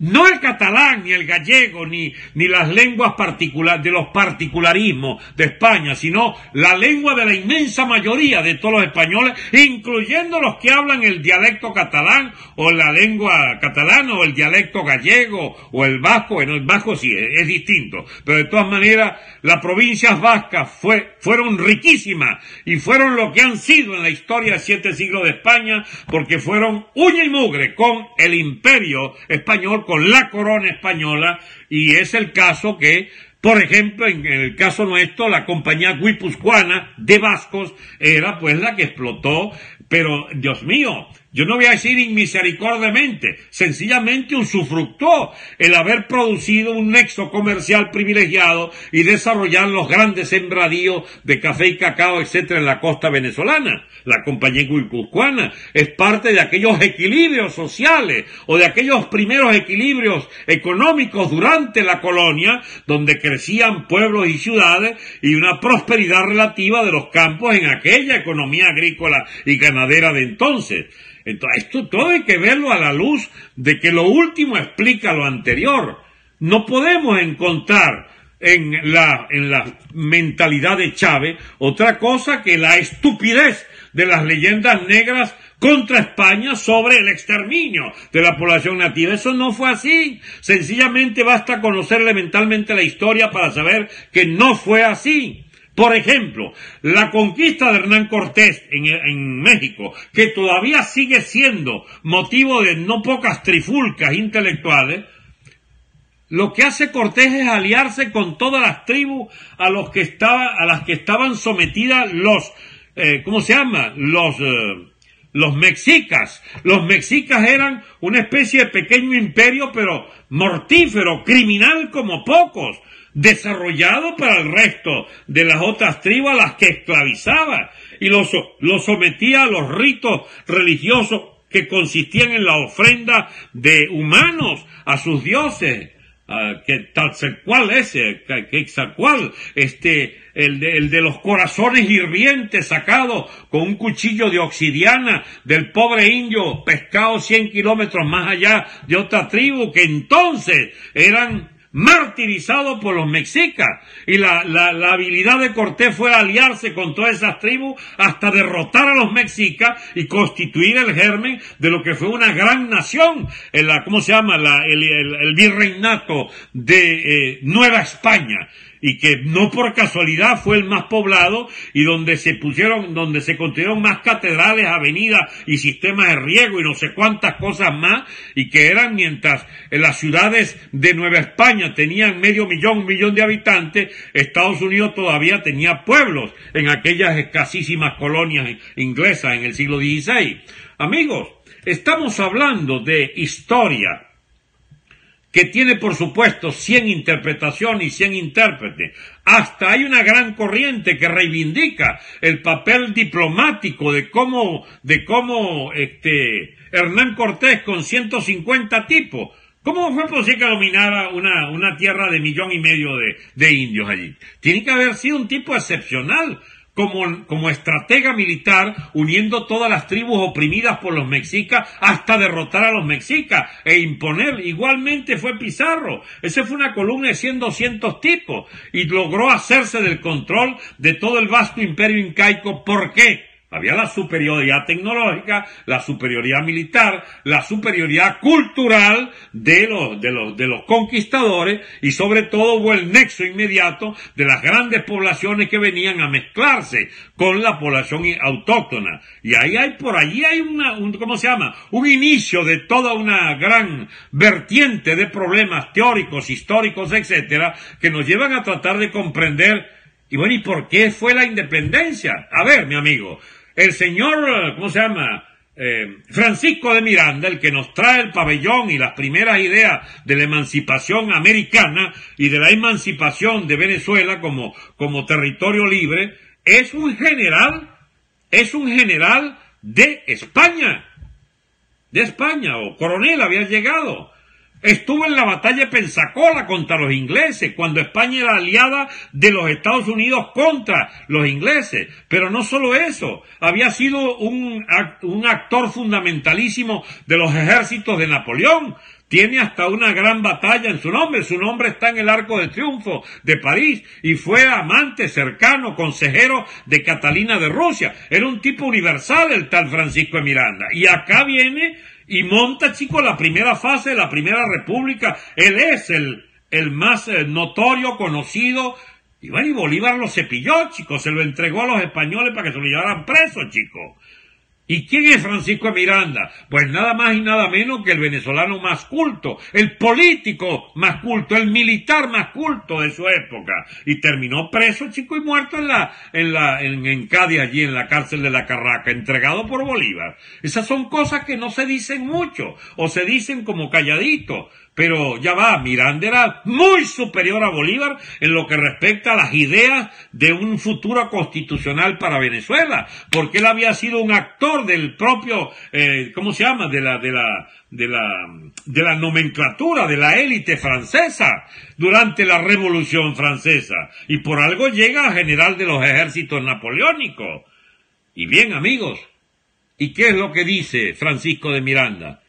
No el catalán, ni el gallego, ni las lenguas particulares, de los particularismos de España, sino la lengua de la inmensa mayoría de todos los españoles, incluyendo los que hablan el dialecto catalán, o la lengua catalana, o el dialecto gallego, o el vasco. Bueno, el vasco sí, es distinto, pero de todas maneras, las provincias vascas fueron riquísimas, y fueron lo que han sido en la historia de 7 siglos de España, porque fueron uña y mugre con el imperio español, con la corona española, y es el caso que, por ejemplo, en el caso nuestro, la compañía guipuzcoana de vascos era pues la que explotó, pero, Dios mío, yo no voy a decir inmisericordiamente, sencillamente usufructó el haber producido un nexo comercial privilegiado y desarrollar los grandes sembradíos de café y cacao, etcétera, en la costa venezolana. La compañía guipuzcoana es parte de aquellos equilibrios sociales o de aquellos primeros equilibrios económicos durante la colonia, donde crecían pueblos y ciudades y una prosperidad relativa de los campos en aquella economía agrícola y ganadera de entonces. Entonces, esto todo hay que verlo a la luz de que lo último explica lo anterior. No podemos encontrar en la mentalidad de Chávez otra cosa que la estupidez de las leyendas negras contra España sobre el exterminio de la población nativa. Eso no fue así. Sencillamente basta conocer elementalmente la historia para saber que no fue así. Por ejemplo, la conquista de Hernán Cortés en México, que todavía sigue siendo motivo de no pocas trifulcas intelectuales, lo que hace Cortés es aliarse con todas las tribus a las que estaban sometidas los mexicas. Los mexicas eran una especie de pequeño imperio, pero mortífero, criminal como pocos, desarrollado para el resto de las otras tribus a las que esclavizaba y los sometía a los ritos religiosos que consistían en la ofrenda de humanos a sus dioses, que tal cual ese, el de los corazones hirvientes sacado con un cuchillo de obsidiana del pobre indio pescado 100 kilómetros más allá de otra tribu, que entonces eran martirizado por los mexicas, y la habilidad de Cortés fue aliarse con todas esas tribus hasta derrotar a los mexicas y constituir el germen de lo que fue una gran nación, el virreinato de Nueva España, y que no por casualidad fue el más poblado y donde se construyeron más catedrales, avenidas y sistemas de riego y no sé cuántas cosas más, y que eran, mientras en las ciudades de Nueva España tenían un millón de habitantes, Estados Unidos todavía tenía pueblos en aquellas escasísimas colonias inglesas en el siglo XVI. Amigos, estamos hablando de historia, que tiene por supuesto 100 interpretaciones y 100 intérpretes. Hasta hay una gran corriente que reivindica el papel diplomático de cómo Hernán Cortés con 150 tipos, ¿cómo fue posible que dominara una tierra de 1,5 millones de indios allí? Tiene que haber sido un tipo excepcional como estratega militar, uniendo todas las tribus oprimidas por los mexicas hasta derrotar a los mexicas e imponer. Igualmente fue Pizarro. Ese fue una columna de 100, 200 tipos y logró hacerse del control de todo el vasto imperio incaico. ¿Por qué? Había la superioridad tecnológica, la superioridad militar, la superioridad cultural de los conquistadores, y sobre todo hubo el nexo inmediato de las grandes poblaciones que venían a mezclarse con la población autóctona. Y por allí hay un inicio de toda una gran vertiente de problemas teóricos, históricos, etcétera, que nos llevan a tratar de comprender. Y bueno, ¿y por qué fue la independencia? A ver, mi amigo, el señor, Francisco de Miranda, el que nos trae el pabellón y las primeras ideas de la emancipación americana y de la emancipación de Venezuela como territorio libre, es un general de España, o coronel, había llegado. Estuvo en la batalla de Pensacola contra los ingleses, cuando España era aliada de los Estados Unidos contra los ingleses. Pero no solo eso, había sido un actor fundamentalísimo de los ejércitos de Napoleón. Tiene hasta una gran batalla en su nombre. Su nombre está en el Arco de Triunfo de París, y fue amante, cercano, consejero de Catalina de Rusia. Era un tipo universal el tal Francisco de Miranda. Y acá viene y monta, chicos, la primera fase de la Primera República. Él es el más notorio, conocido. Y bueno, y Bolívar lo cepilló, chicos, se lo entregó a los españoles para que se lo llevaran preso, chicos. ¿Y quién es Francisco de Miranda? Pues nada más y nada menos que el venezolano más culto, el político más culto, el militar más culto de su época. Y terminó preso, chico, y muerto en Cádiz, allí en la cárcel de la Carraca, entregado por Bolívar. Esas son cosas que no se dicen mucho, o se dicen como calladito. Pero ya va, Miranda era muy superior a Bolívar en lo que respecta a las ideas de un futuro constitucional para Venezuela, porque él había sido un actor del propio, de la nomenclatura, de la élite francesa durante la Revolución Francesa, y por algo llega a general de los ejércitos napoleónicos. Y bien, amigos, ¿y qué es lo que dice Francisco de Miranda?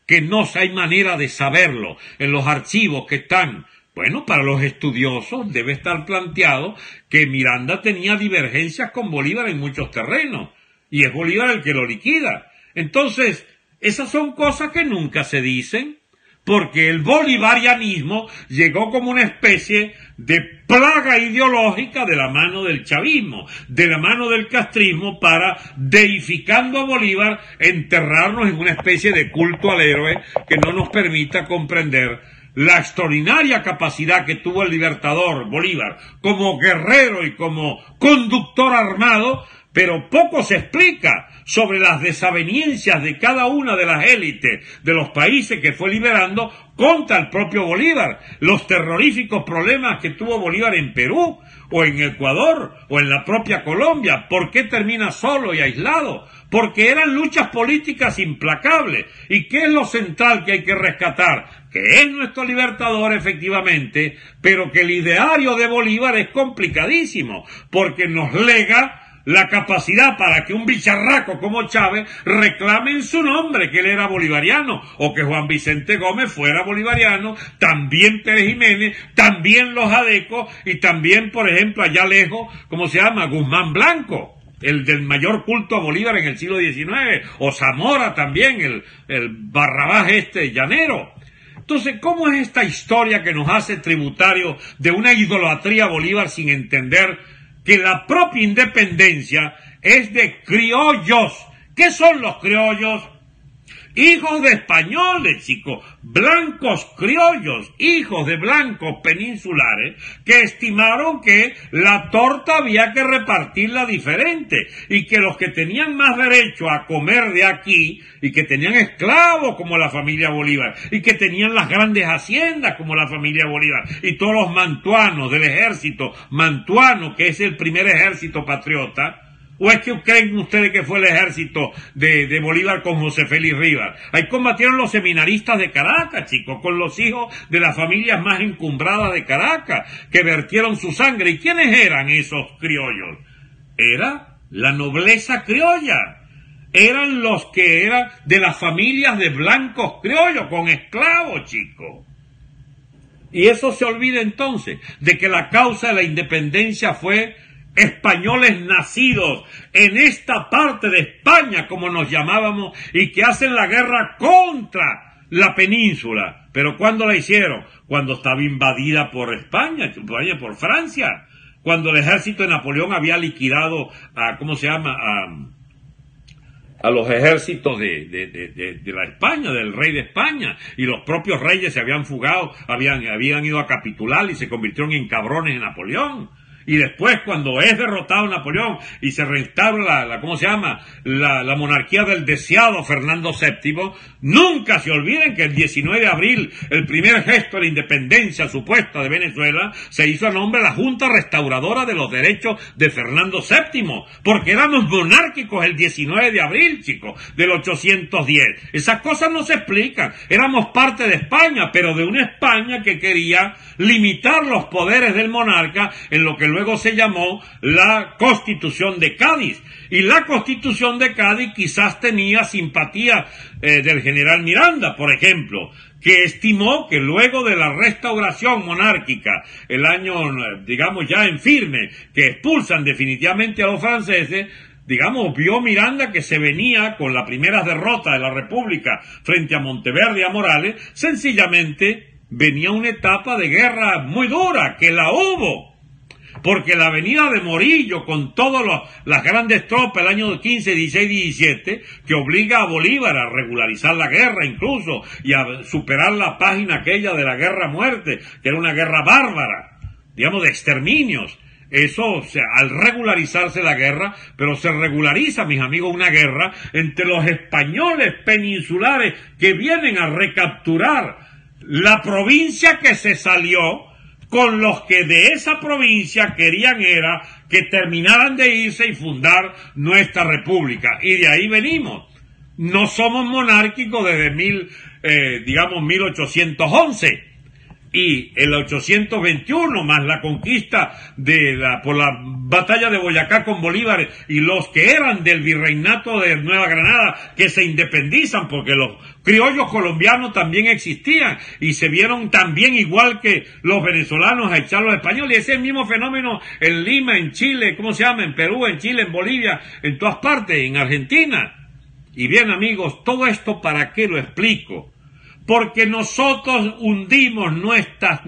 Que no hay manera de saberlo en los archivos que están. Bueno, para los estudiosos debe estar planteado que Miranda tenía divergencias con Bolívar en muchos terrenos. y es Bolívar el que lo liquida. Entonces, esas son cosas que nunca se dicen, porque el bolivarianismo llegó como una especie de plaga ideológica de la mano del chavismo, de la mano del castrismo, para, deificando a Bolívar, enterrarnos en una especie de culto al héroe que no nos permita comprender la extraordinaria capacidad que tuvo el libertador Bolívar como guerrero y como conductor armado, pero poco se explica sobre las desavenencias de cada una de las élites de los países que fue liberando contra el propio Bolívar, los terroríficos problemas que tuvo Bolívar en Perú, o en Ecuador, o en la propia Colombia. ¿Por qué termina solo y aislado? Porque eran luchas políticas implacables. ¿Y qué es lo central que hay que rescatar? Que es nuestro libertador, efectivamente, pero que el ideario de Bolívar es complicadísimo, porque nos lega la capacidad para que un bicharraco como Chávez reclame en su nombre que él era bolivariano, o que Juan Vicente Gómez fuera bolivariano, también Pérez Jiménez, también los Adecos, y también, por ejemplo, allá lejos, ¿cómo se llama? Guzmán Blanco, el del mayor culto a Bolívar en el siglo XIX, o Zamora también, el Barrabás llanero. Entonces, ¿cómo es esta historia que nos hace tributarios de una idolatría a Bolívar sin entender que la propia independencia es de criollos? ¿Qué son los criollos? Hijos de españoles, chicos, blancos criollos, hijos de blancos peninsulares, que estimaron que la torta había que repartirla diferente, y que los que tenían más derecho a comer de aquí, y que tenían esclavos como la familia Bolívar, y que tenían las grandes haciendas como la familia Bolívar, y todos los mantuanos del ejército mantuano, que es el primer ejército patriota. ¿O es que creen ustedes que fue el ejército de Bolívar con José Félix Rivas? Ahí combatieron los seminaristas de Caracas, chicos, con los hijos de las familias más encumbradas de Caracas, que vertieron su sangre. ¿Y quiénes eran esos criollos? Era la nobleza criolla. Eran los que eran de las familias de blancos criollos, con esclavos, chicos. Y eso se olvida entonces, de que la causa de la independencia fue españoles nacidos en esta parte de España, como nos llamábamos, y que hacen la guerra contra la península. ¿Pero cuándo la hicieron? Cuando estaba invadida por España, por Francia, cuando el ejército de Napoleón había liquidado a los ejércitos de la España, del rey de España, y los propios reyes se habían fugado, habían ido a capitular y se convirtieron en cabrones de Napoleón. Y después, cuando es derrotado Napoleón y se restaura la monarquía del deseado Fernando VII, nunca se olviden que el 19 de abril, el primer gesto de la independencia supuesta de Venezuela, se hizo a nombre de la Junta Restauradora de los Derechos de Fernando VII, porque éramos monárquicos el 19 de abril, chicos, del 810. Esas cosas no se explican. Éramos parte de España, pero de una España que quería limitar los poderes del monarca en lo que luego se llamó la Constitución de Cádiz. Y la Constitución de Cádiz quizás tenía simpatía del general Miranda, por ejemplo, que estimó que luego de la restauración monárquica, el año, ya en firme, que expulsan definitivamente a los franceses, vio Miranda que se venía con la primera derrota de la República frente a Monteverde y a Morales, sencillamente venía una etapa de guerra muy dura, que la hubo, porque la venida de Morillo con todas las grandes tropas el año 15, 16, 17, que obliga a Bolívar a regularizar la guerra incluso, y a superar la página aquella de la guerra a muerte, que era una guerra bárbara, de exterminios. Eso, al regularizarse la guerra, pero se regulariza, mis amigos, una guerra entre los españoles peninsulares que vienen a recapturar la provincia que se salió, con los que de esa provincia querían era que terminaran de irse y fundar nuestra república. Y de ahí venimos. No somos monárquicos desde 1811. y el 821 más la conquista por la batalla de Boyacá con Bolívar y los que eran del virreinato de Nueva Granada que se independizan porque los criollos colombianos también existían y se vieron también igual que los venezolanos a echar a los españoles, y ese es el mismo fenómeno en Lima, en Chile, ¿cómo se llama? En Perú, en Chile, en Bolivia, en todas partes, en Argentina. Y bien, amigos, todo esto ¿para qué lo explico? Porque nosotros hundimos nuestras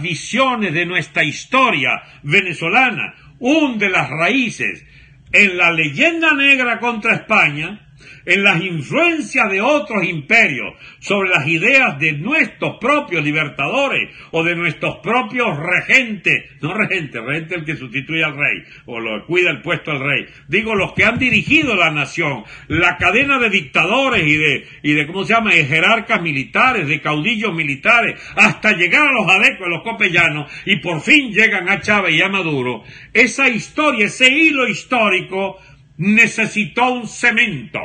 visiones de nuestra historia venezolana, hunde las raíces en la leyenda negra contra España, en las influencias de otros imperios sobre las ideas de nuestros propios libertadores o de nuestros propios regentes, no regente el que sustituye al rey o lo que cuida el puesto al rey, digo los que han dirigido la nación, la cadena de dictadores y de ¿cómo se llama?, de jerarcas militares, de caudillos militares, hasta llegar a los adecos, a los copellanos, y por fin llegan a Chávez y a Maduro. Esa historia, ese hilo histórico necesitó un cemento.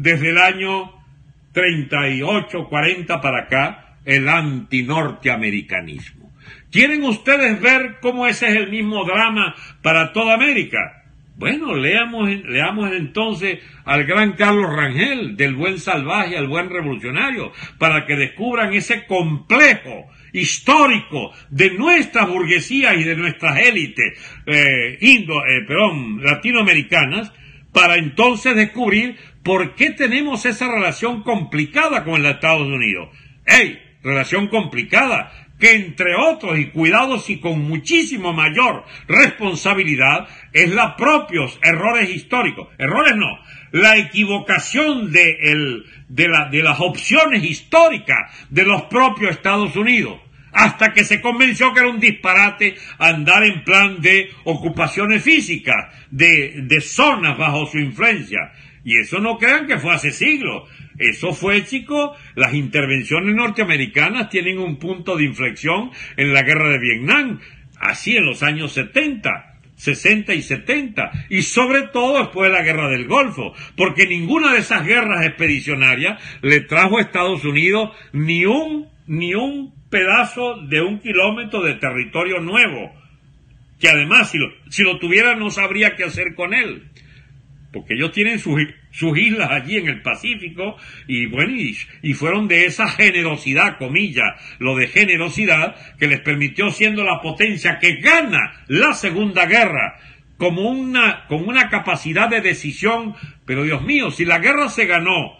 Desde el año 38, 40 para acá, el antinorteamericanismo. ¿Quieren ustedes ver cómo ese es el mismo drama para toda América? Bueno, leamos entonces al gran Carlos Rangel, del buen salvaje al buen revolucionario, para que descubran ese complejo histórico de nuestras burguesías y de nuestras élites latinoamericanas, para entonces descubrir por qué tenemos esa relación complicada con los Estados Unidos. Relación complicada que entre otros, y cuidados y con muchísimo mayor responsabilidad, es la propios errores históricos. Errores no, la equivocación de las opciones históricas de los propios Estados Unidos, hasta que se convenció que era un disparate andar en plan de ocupaciones físicas, de zonas bajo su influencia. Y eso no crean que fue hace siglos. Eso fue, chicos, las intervenciones norteamericanas tienen un punto de inflexión en la guerra de Vietnam, así en los años 70, 60 y 70, y sobre todo después de la guerra del Golfo, porque ninguna de esas guerras expedicionarias le trajo a Estados Unidos ni un pedazo de 1 kilómetro de territorio nuevo, que además si lo tuviera no sabría qué hacer con él, porque ellos tienen sus islas allí en el Pacífico, y bueno, y fueron de esa generosidad, comillas, lo de generosidad, que les permitió, siendo la potencia que gana la Segunda Guerra, con una capacidad de decisión. Pero Dios mío, si la guerra se ganó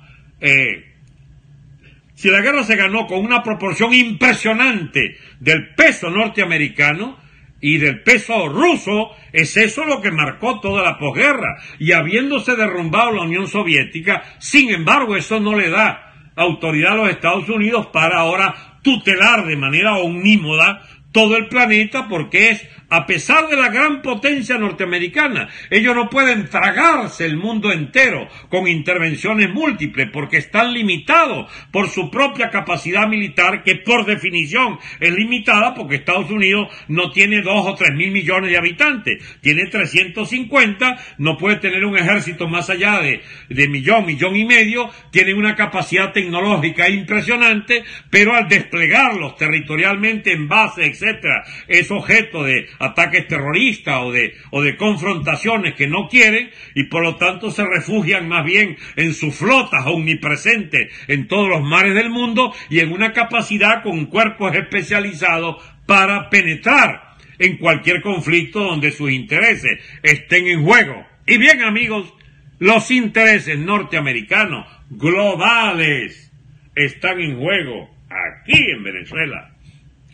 con una proporción impresionante del peso norteamericano y del peso ruso, es eso lo que marcó toda la posguerra. Y habiéndose derrumbado la Unión Soviética, sin embargo, eso no le da autoridad a los Estados Unidos para ahora tutelar de manera omnímoda todo el planeta, porque a pesar de la gran potencia norteamericana, ellos no pueden tragarse el mundo entero con intervenciones múltiples, porque están limitados por su propia capacidad militar, que por definición es limitada, porque Estados Unidos no tiene 2 o 3 mil millones de habitantes, tiene 350, no puede tener un ejército más allá de millón y medio, tiene una capacidad tecnológica impresionante, pero al desplegarlos territorialmente en bases, etcétera, es objeto de ataques terroristas o de confrontaciones que no quieren, y por lo tanto se refugian más bien en sus flotas omnipresentes en todos los mares del mundo y en una capacidad con cuerpos especializados para penetrar en cualquier conflicto donde sus intereses estén en juego. Y bien, amigos, los intereses norteamericanos globales están en juego aquí en Venezuela.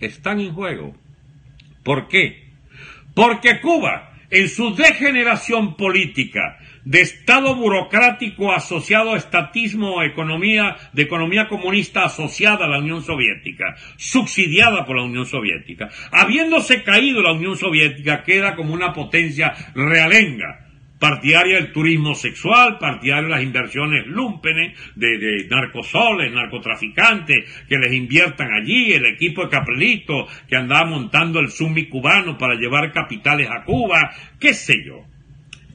Están en juego. ¿Por qué? Porque Cuba, en su degeneración política, de Estado burocrático asociado a estatismo de economía comunista asociada a la Unión Soviética, subsidiada por la Unión Soviética, habiéndose caído la Unión Soviética, queda como una potencia realenga, partidaria del turismo sexual, partidaria de las inversiones lúmpenes, de narcosoles, narcotraficantes, que les inviertan allí, el equipo de Caprelito, que andaba montando el Sumi cubano para llevar capitales a Cuba, qué sé yo.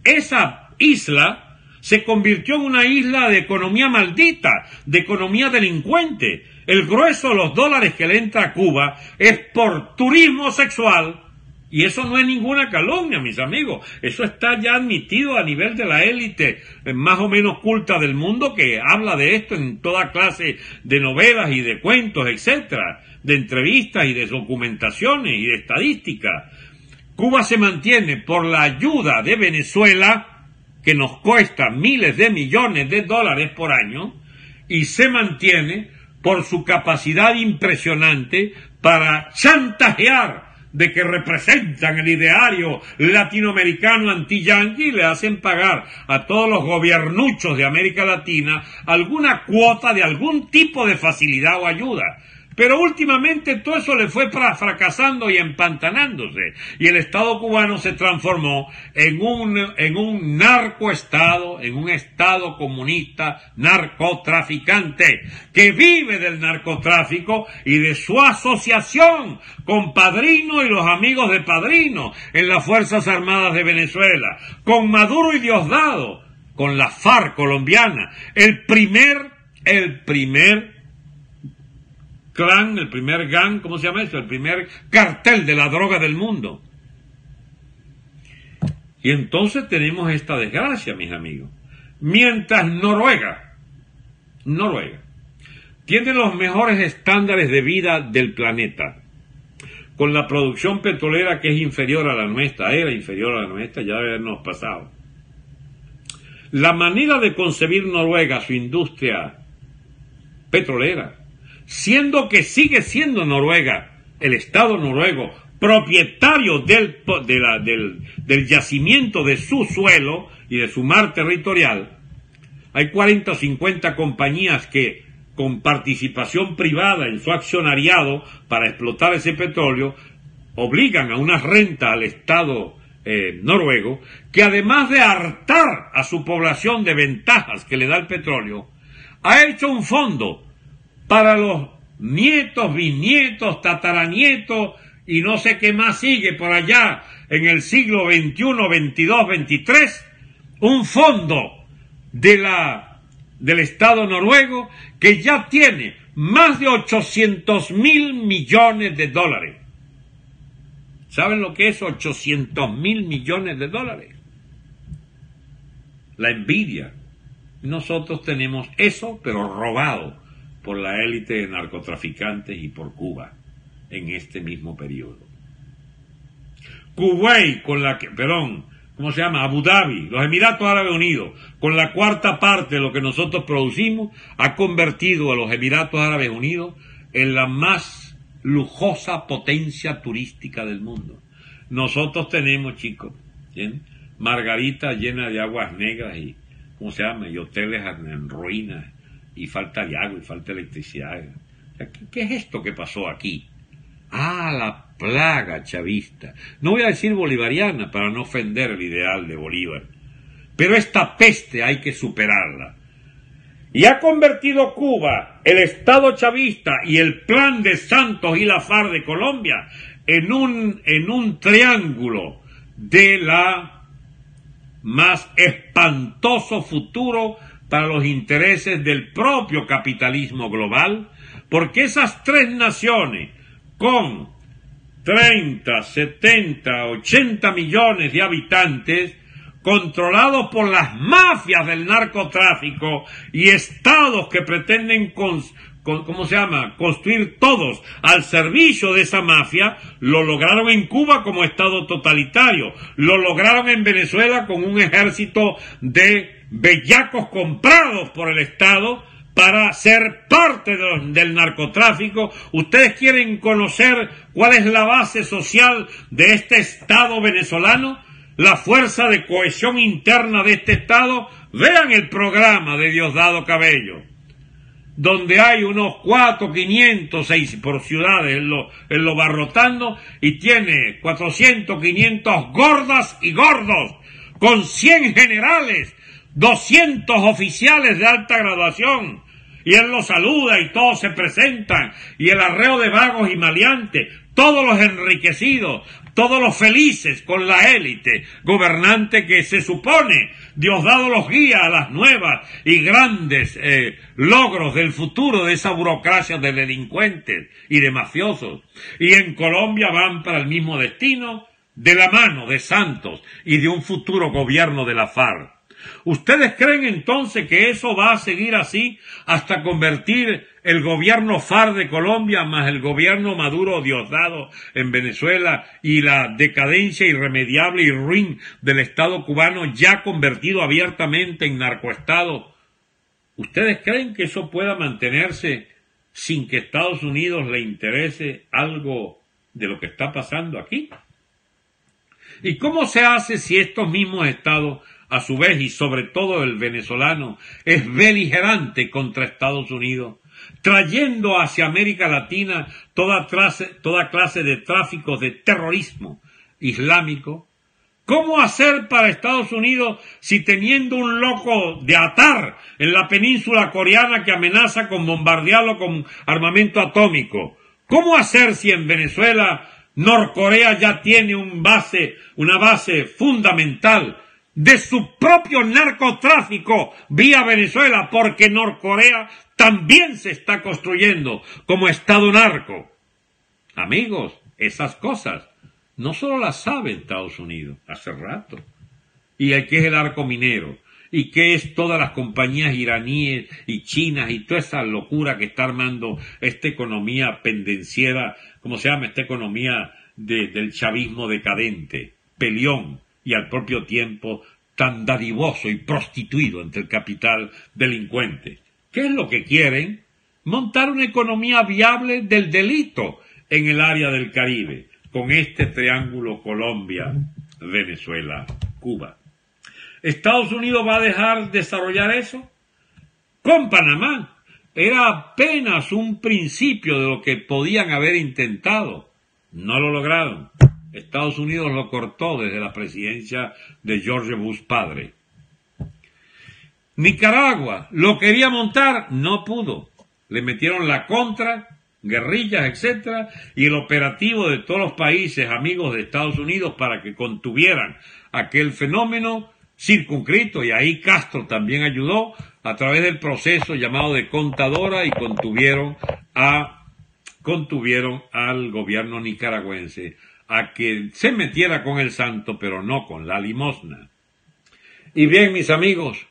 Esa isla se convirtió en una isla de economía maldita, de economía delincuente. El grueso de los dólares que le entra a Cuba es por turismo sexual. Y eso no es ninguna calumnia, mis amigos. Eso está ya admitido a nivel de la élite más o menos culta del mundo, que habla de esto en toda clase de novelas y de cuentos, etcétera, de entrevistas y de documentaciones y de estadísticas. Cuba se mantiene por la ayuda de Venezuela, que nos cuesta miles de millones de dólares por año, y se mantiene por su capacidad impresionante para chantajear de que representan el ideario latinoamericano anti-yanqui y le hacen pagar a todos los gobiernuchos de América Latina alguna cuota de algún tipo de facilidad o ayuda. Pero últimamente todo eso le fue fracasando y empantanándose, y el Estado cubano se transformó en un narcoestado, en un Estado comunista narcotraficante, que vive del narcotráfico y de su asociación con Padrino y los amigos de Padrino en las Fuerzas Armadas de Venezuela, con Maduro y Diosdado, con la FARC colombiana, el primer clan, el primer gang, ¿cómo se llama eso? El primer cartel de la droga del mundo. Y entonces tenemos esta desgracia, mis amigos. Mientras Noruega tiene los mejores estándares de vida del planeta, con la producción petrolera que es inferior a la nuestra, era inferior a la nuestra, ya debe habernos pasado. La manera de concebir Noruega, su industria petrolera, siendo que sigue siendo Noruega, el Estado noruego, propietario del yacimiento de su suelo y de su mar territorial. Hay 40 o 50 compañías que, con participación privada en su accionariado para explotar ese petróleo, obligan a una renta al Estado noruego, que además de hartar a su población de ventajas que le da el petróleo, ha hecho un fondo para los nietos, bisnietos, tataranietos y no sé qué más sigue por allá en el siglo XXI, XXII, XXIII, un fondo del Estado noruego que ya tiene más de 800.000 millones de dólares. ¿Saben lo que es 800.000 millones de dólares? La envidia. Nosotros tenemos eso, pero robado por la élite de narcotraficantes y por Cuba en este mismo periodo. Kuwait, Abu Dhabi, los Emiratos Árabes Unidos, con la cuarta parte de lo que nosotros producimos, ha convertido a los Emiratos Árabes Unidos en la más lujosa potencia turística del mundo. Nosotros tenemos, chicos, ¿bien?, Margarita llena de aguas negras y, y hoteles en ruinas, y falta de agua y falta de electricidad. ¿Qué es esto que pasó aquí? La plaga chavista. No voy a decir bolivariana para no ofender el ideal de Bolívar, pero esta peste hay que superarla. Y ha convertido Cuba, el Estado chavista y el plan de Santos y la FARC de Colombia en un triángulo de la más espantoso futuro para los intereses del propio capitalismo global, porque esas tres naciones con 30, 70, 80 millones de habitantes, controlados por las mafias del narcotráfico y estados que pretenden construir todos al servicio de esa mafia, lo lograron en Cuba como estado totalitario, lo lograron en Venezuela con un ejército de bellacos comprados por el Estado para ser parte del narcotráfico. ¿Ustedes quieren conocer cuál es la base social de este Estado venezolano? La fuerza de cohesión interna de este Estado. Vean el programa de Diosdado Cabello, donde hay unos 400, 500, 6 por ciudades en lo barrotando, y tiene 400, 500 gordas y gordos, con 100 generales, 200 oficiales de alta graduación, y él los saluda y todos se presentan, y el arreo de vagos y maleantes, todos los enriquecidos, todos los felices con la élite gobernante que se supone Diosdado los guía a las nuevas y grandes logros del futuro de esa burocracia de delincuentes y de mafiosos. Y en Colombia van para el mismo destino, de la mano de Santos y de un futuro gobierno de la FARC. ¿Ustedes creen entonces que eso va a seguir así hasta convertir el gobierno FARC de Colombia más el gobierno Maduro Diosdado en Venezuela y la decadencia irremediable y ruin del Estado cubano ya convertido abiertamente en narcoestado? ¿Ustedes creen que eso pueda mantenerse sin que Estados Unidos le interese algo de lo que está pasando aquí? ¿Y cómo se hace si estos mismos estados, a su vez, y sobre todo el venezolano, es beligerante contra Estados Unidos, trayendo hacia América Latina toda clase de tráficos de terrorismo islámico? ¿Cómo hacer para Estados Unidos si teniendo un loco de atar en la península coreana que amenaza con bombardearlo con armamento atómico? ¿Cómo hacer si en Venezuela Norcorea ya tiene una base fundamental de su propio narcotráfico vía Venezuela, porque Norcorea también se está construyendo como Estado narco? Amigos, esas cosas no solo las sabe Estados Unidos, hace rato. Y el que es el arco minero, y que es todas las compañías iraníes y chinas y toda esa locura que está armando esta economía pendenciera, ¿cómo se llama? Esta economía del chavismo decadente, peleón y al propio tiempo tan dadivoso y prostituido entre el capital delincuente. ¿Qué es lo que quieren? Montar una economía viable del delito en el área del Caribe, con este triángulo Colombia, Venezuela, Cuba. ¿Estados Unidos va a dejar desarrollar eso? Con Panamá era apenas un principio de lo que podían haber intentado. No lo lograron. Estados Unidos lo cortó desde la presidencia de George Bush padre. Nicaragua lo quería montar, no pudo. Le metieron la contra, guerrillas, etcétera, y el operativo de todos los países amigos de Estados Unidos para que contuvieran aquel fenómeno circunscrito, y ahí Castro también ayudó a través del proceso llamado de contadora, y contuvieron al gobierno nicaragüense a que se metiera con el santo, pero no con la limosna. Y bien, mis amigos,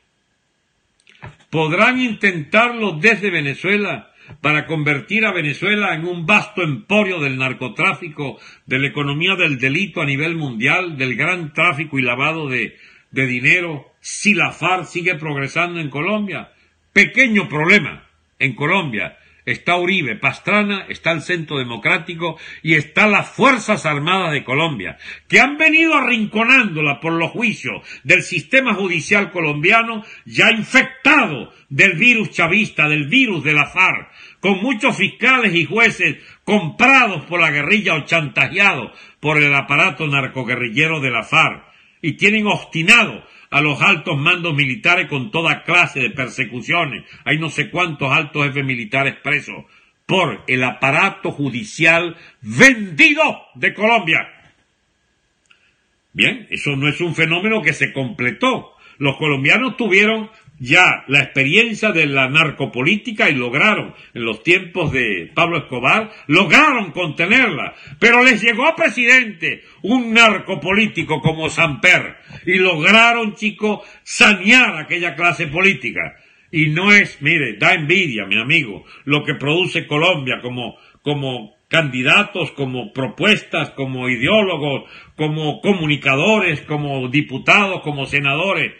podrán intentarlo desde Venezuela para convertir a Venezuela en un vasto emporio del narcotráfico, de la economía del delito a nivel mundial, del gran tráfico y lavado de dinero, si la FARC sigue progresando en Colombia. Pequeño problema en Colombia. Está Uribe, Pastrana, está el Centro Democrático y está las Fuerzas Armadas de Colombia, que han venido arrinconándola por los juicios del sistema judicial colombiano, ya infectado del virus chavista, del virus de la FARC, con muchos fiscales y jueces comprados por la guerrilla o chantajeados por el aparato narcoguerrillero de la FARC, y tienen obstinado a los altos mandos militares con toda clase de persecuciones. Hay no sé cuántos altos jefes militares presos por el aparato judicial vendido de Colombia. Bien, eso no es un fenómeno que se completó. Los colombianos tuvieron ya la experiencia de la narcopolítica y lograron, en los tiempos de Pablo Escobar, lograron contenerla, pero les llegó a presidente un narcopolítico como Samper y lograron, chicos, sanear aquella clase política. Y no es, mire, da envidia, mi amigo, lo que produce Colombia como candidatos, como propuestas, como ideólogos, como comunicadores, como diputados, como senadores.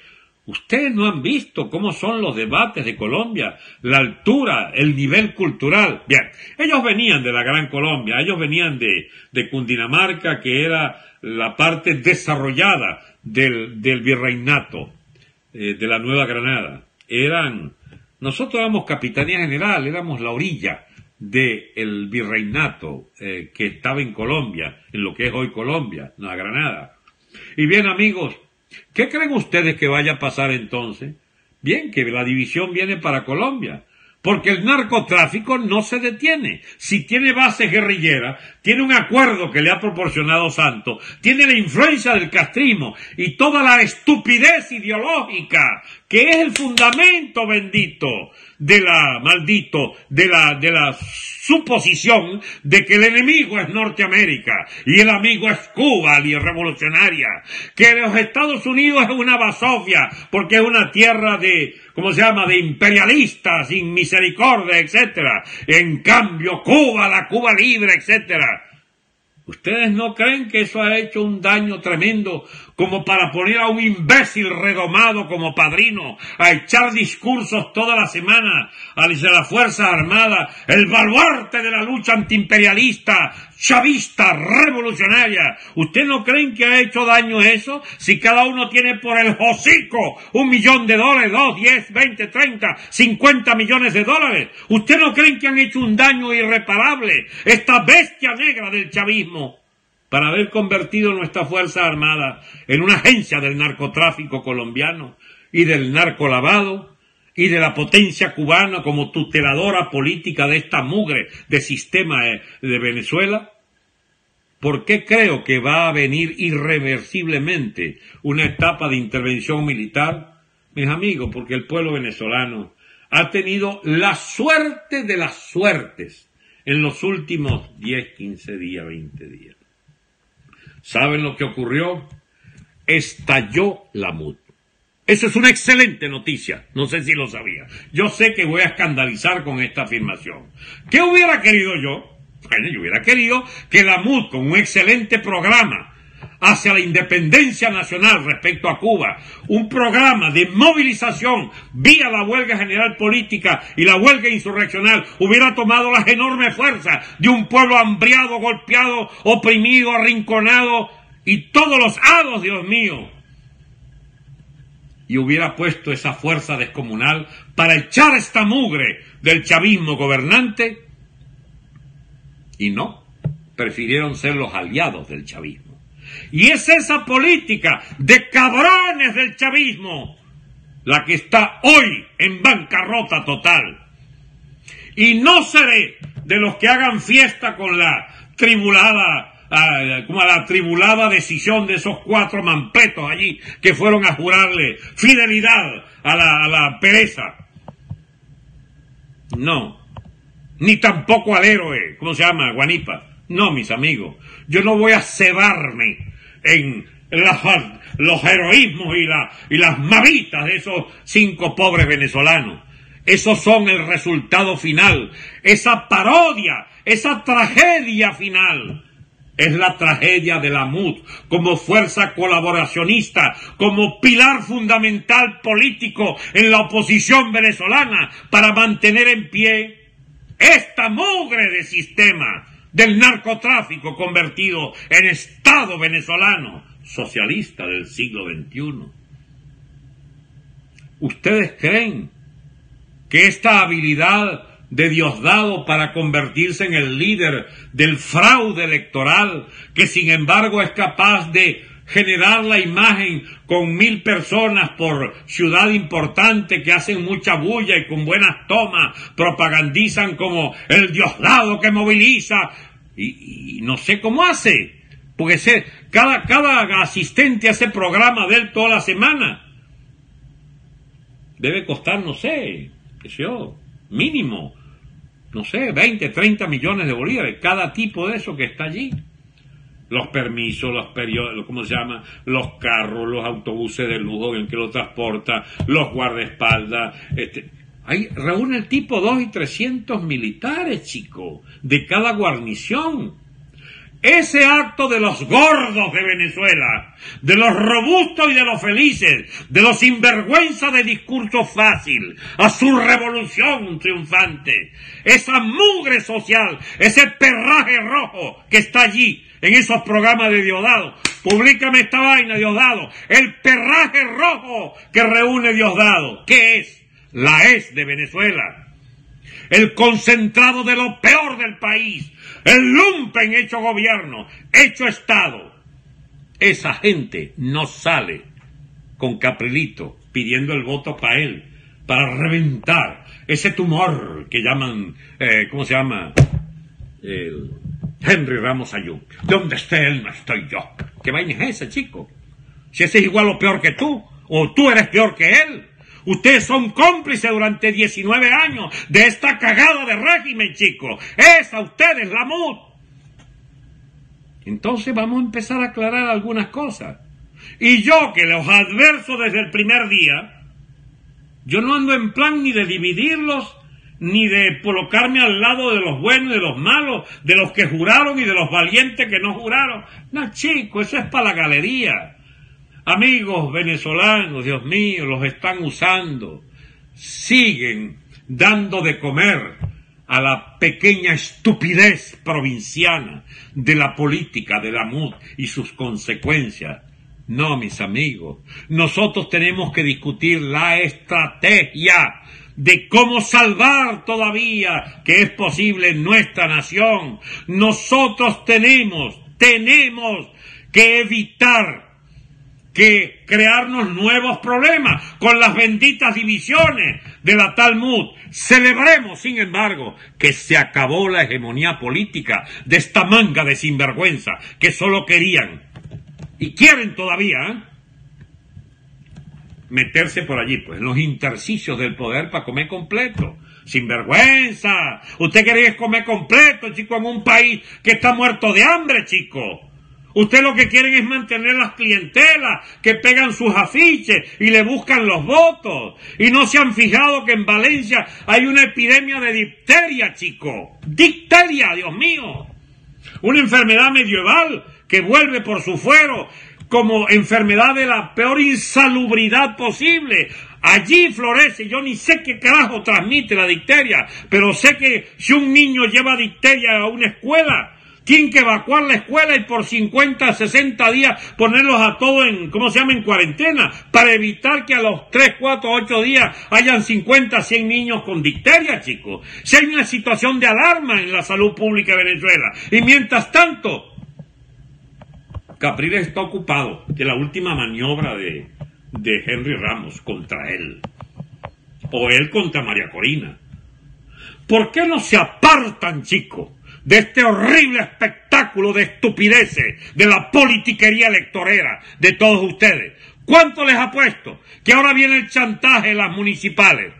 Ustedes no han visto cómo son los debates de Colombia, la altura, el nivel cultural. Bien, ellos venían de la Gran Colombia, ellos venían de Cundinamarca, que era la parte desarrollada del virreinato, de la Nueva Granada. Nosotros éramos Capitanía General, éramos la orilla del virreinato que estaba en Colombia, en lo que es hoy Colombia, Nueva Granada. Y bien, amigos, ¿qué creen ustedes que vaya a pasar entonces? Bien, que la división viene para Colombia, porque el narcotráfico no se detiene. Si tiene bases guerrilleras, tiene un acuerdo que le ha proporcionado Santos, tiene la influencia del castrismo y toda la estupidez ideológica que es el fundamento bendito de la suposición de que el enemigo es Norteamérica y el amigo es Cuba, la revolucionaria, que los Estados Unidos es una basofia porque es una tierra de imperialistas sin misericordia, etcétera. En cambio, Cuba, la Cuba libre, etcétera. ¿Ustedes no creen que eso ha hecho un daño tremendo como para poner a un imbécil redomado como padrino a echar discursos toda la semana hacia las Fuerzas Armadas, el baluarte de la lucha antiimperialista, chavista, revolucionaria? ¿Ustedes no creen que ha hecho daño eso? Si cada uno tiene por el hocico $1 millón, 2, 10, 20, 30, 50 millones de dólares. ¿Ustedes no creen que han hecho un daño irreparable esta bestia negra del chavismo para haber convertido nuestra Fuerza Armada en una agencia del narcotráfico colombiano y del narcolavado y de la potencia cubana como tuteladora política de esta mugre de sistema de Venezuela? ¿Por qué creo que va a venir irreversiblemente una etapa de intervención militar? Mis amigos, porque el pueblo venezolano ha tenido la suerte de las suertes en los últimos 10, 15 días, 20 días. ¿Saben lo que ocurrió? Estalló la MUD. Eso es una excelente noticia. No sé si lo sabía. Yo sé que voy a escandalizar con esta afirmación. ¿Qué hubiera querido yo? Bueno, yo hubiera querido que la MUD, con un excelente programa hacia la independencia nacional respecto a Cuba, un programa de movilización vía la huelga general política y la huelga insurreccional, hubiera tomado las enormes fuerzas de un pueblo hambriado, golpeado, oprimido, arrinconado y todos los hados, Dios mío, y hubiera puesto esa fuerza descomunal para echar esta mugre del chavismo gobernante, y no, prefirieron ser los aliados del chavismo. Y es esa política de cabrones del chavismo la que está hoy en bancarrota total. Y no seré de los que hagan fiesta con la atribulada decisión de esos 4 mampetos allí que fueron a jurarle fidelidad a la pereza. No, ni tampoco al héroe, Guanipa. No, mis amigos, yo no voy a cebarme en los heroísmos y las mavitas de esos 5 pobres venezolanos. Esos son el resultado final, esa parodia, esa tragedia final. Es la tragedia de la MUD como fuerza colaboracionista, como pilar fundamental político en la oposición venezolana para mantener en pie esta mugre de sistema del narcotráfico convertido en Estado venezolano socialista del siglo XXI. ¿Ustedes creen que esta habilidad de Diosdado para convertirse en el líder del fraude electoral, que sin embargo es capaz de generar la imagen con 1000 personas por ciudad importante que hacen mucha bulla y con buenas tomas propagandizan como el Diosdado que moviliza, y no sé cómo hace, porque cada asistente hace programa de él toda la semana? Debe costar, no sé, mínimo, 20, 30 millones de bolívares, cada tipo de eso que está allí. Los permisos, los periodos, los carros, los autobuses de lujo en que lo transporta, los guardaespaldas. Ahí reúne el tipo 200 y 300 militares, chico, de cada guarnición. Ese acto de los gordos de Venezuela, de los robustos y de los felices, de los sinvergüenza de discurso fácil, a su revolución triunfante, esa mugre social, ese perraje rojo que está allí en esos programas de Diosdado. Publícame esta vaina, Diosdado. El perraje rojo que reúne Diosdado. ¿Qué es? La ES de Venezuela. El concentrado de lo peor del país. El lumpen hecho gobierno, hecho Estado. Esa gente no sale con Caprilito pidiendo el voto para él, para reventar ese tumor que llaman, Henry Ramos Ayub. Donde esté él no estoy yo. ¿Qué vaina es esa, chico? Si ese es igual o peor que tú, o tú eres peor que él. Ustedes son cómplices durante 19 años de esta cagada de régimen, chico. Es a ustedes la MUD. Entonces vamos a empezar a aclarar algunas cosas. Y yo, que los adverso desde el primer día, yo no ando en plan ni de dividirlos, ni de colocarme al lado de los buenos y de los malos, de los que juraron y de los valientes que no juraron. No, chico, eso es para la galería. Amigos venezolanos, Dios mío, los están usando. Siguen dando de comer a la pequeña estupidez provinciana de la política de la MUD y sus consecuencias. No, mis amigos, nosotros tenemos que discutir la estrategia de cómo salvar todavía que es posible en nuestra nación. Nosotros tenemos que evitar que crearnos nuevos problemas con las benditas divisiones de la tal MUD. Celebremos, sin embargo, que se acabó la hegemonía política de esta manga de sinvergüenza que solo querían y quieren todavía meterse por allí, pues, en los intersticios del poder para comer completo. Sinvergüenza. Usted quería comer completo, chico, en un país que está muerto de hambre, chico. Usted lo que quieren es mantener las clientelas que pegan sus afiches y le buscan los votos. Y no se han fijado que en Valencia hay una epidemia de difteria, chico. Difteria, Dios mío. Una enfermedad medieval que vuelve por su fuero como enfermedad de la peor insalubridad posible. Allí florece, yo ni sé qué carajo transmite la difteria, pero sé que si un niño lleva difteria a una escuela, tienen que evacuar la escuela y por 50, 60 días ponerlos a todos en cuarentena, para evitar que a los 3, 4, 8 días hayan 50, 100 niños con difteria, chicos. Si hay una situación de alarma en la salud pública de Venezuela. Y mientras tanto, Capriles está ocupado, que la última maniobra de Henry Ramos contra él, o él contra María Corina. ¿Por qué no se apartan, chicos, de este horrible espectáculo de estupideces, de la politiquería electorera de todos ustedes? ¿Cuánto les ha puesto? Que ahora viene el chantaje de las municipales.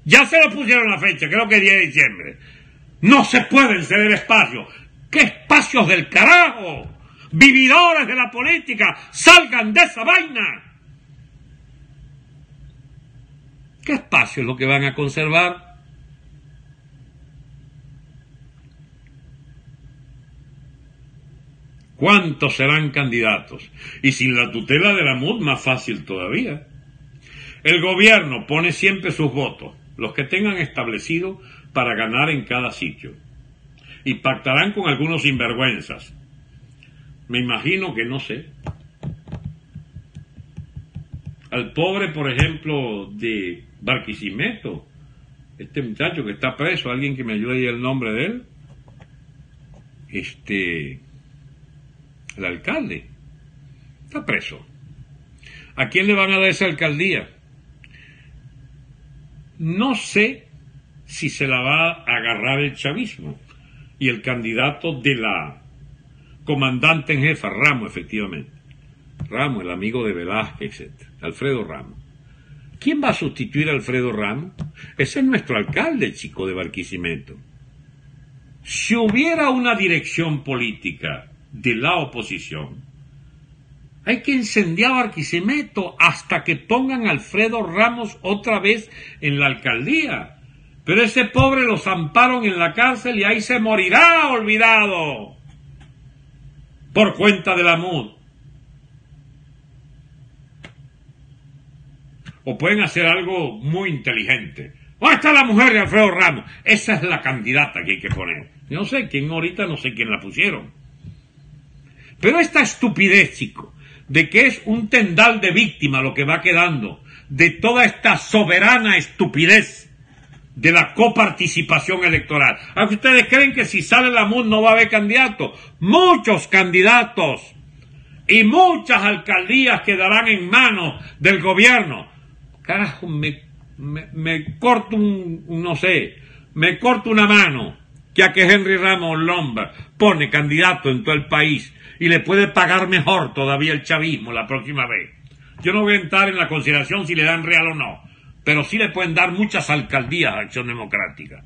Ya se lo pusieron la fecha, creo que 10 de diciembre. No se pueden ceder espacios. ¿Qué espacios del carajo? Vividores de la política, salgan de esa vaina. ¿Qué espacio es lo que van a conservar? ¿Cuántos serán candidatos? Y sin la tutela de la MUD, más fácil todavía. El gobierno pone siempre sus votos, los que tengan establecido para ganar en cada sitio. Y pactarán con algunos sinvergüenzas. Me imagino que no sé. Al pobre, por ejemplo, de Barquisimeto, este muchacho que está preso, alguien que me ayude ahí el nombre de él. El alcalde está preso. ¿A quién le van a dar esa alcaldía? No sé si se la va a agarrar el chavismo y el candidato de la comandante en jefa, Ramos, efectivamente. Ramos, el amigo de Velázquez, etc. Alfredo Ramos. ¿Quién va a sustituir a Alfredo Ramos? Ese es nuestro alcalde, chico, de Barquisimeto. Si hubiera una dirección política de la oposición, hay que incendiar Barquisimeto hasta que pongan a Alfredo Ramos otra vez en la alcaldía. Pero ese pobre lo zamparon en la cárcel y ahí se morirá olvidado por cuenta de la MUD. O pueden hacer algo muy inteligente. ¿Dónde está la mujer de Alfredo Ramos? Esa es la candidata que hay que poner. No sé quién ahorita, no sé quién la pusieron. Pero esta estupidez, chico, de que es un tendal de víctima lo que va quedando de toda esta soberana estupidez de la coparticipación electoral. Aunque ustedes creen que si sale la MUD no va a haber candidatos. Muchos candidatos y muchas alcaldías quedarán en manos del gobierno. Carajo, me corto me corto una mano ya que Henry Ramón Lombard pone candidato en todo el país y le puede pagar mejor todavía el chavismo la próxima vez. Yo no voy a entrar en la consideración si le dan real o no, pero sí le pueden dar muchas alcaldías a Acción Democrática.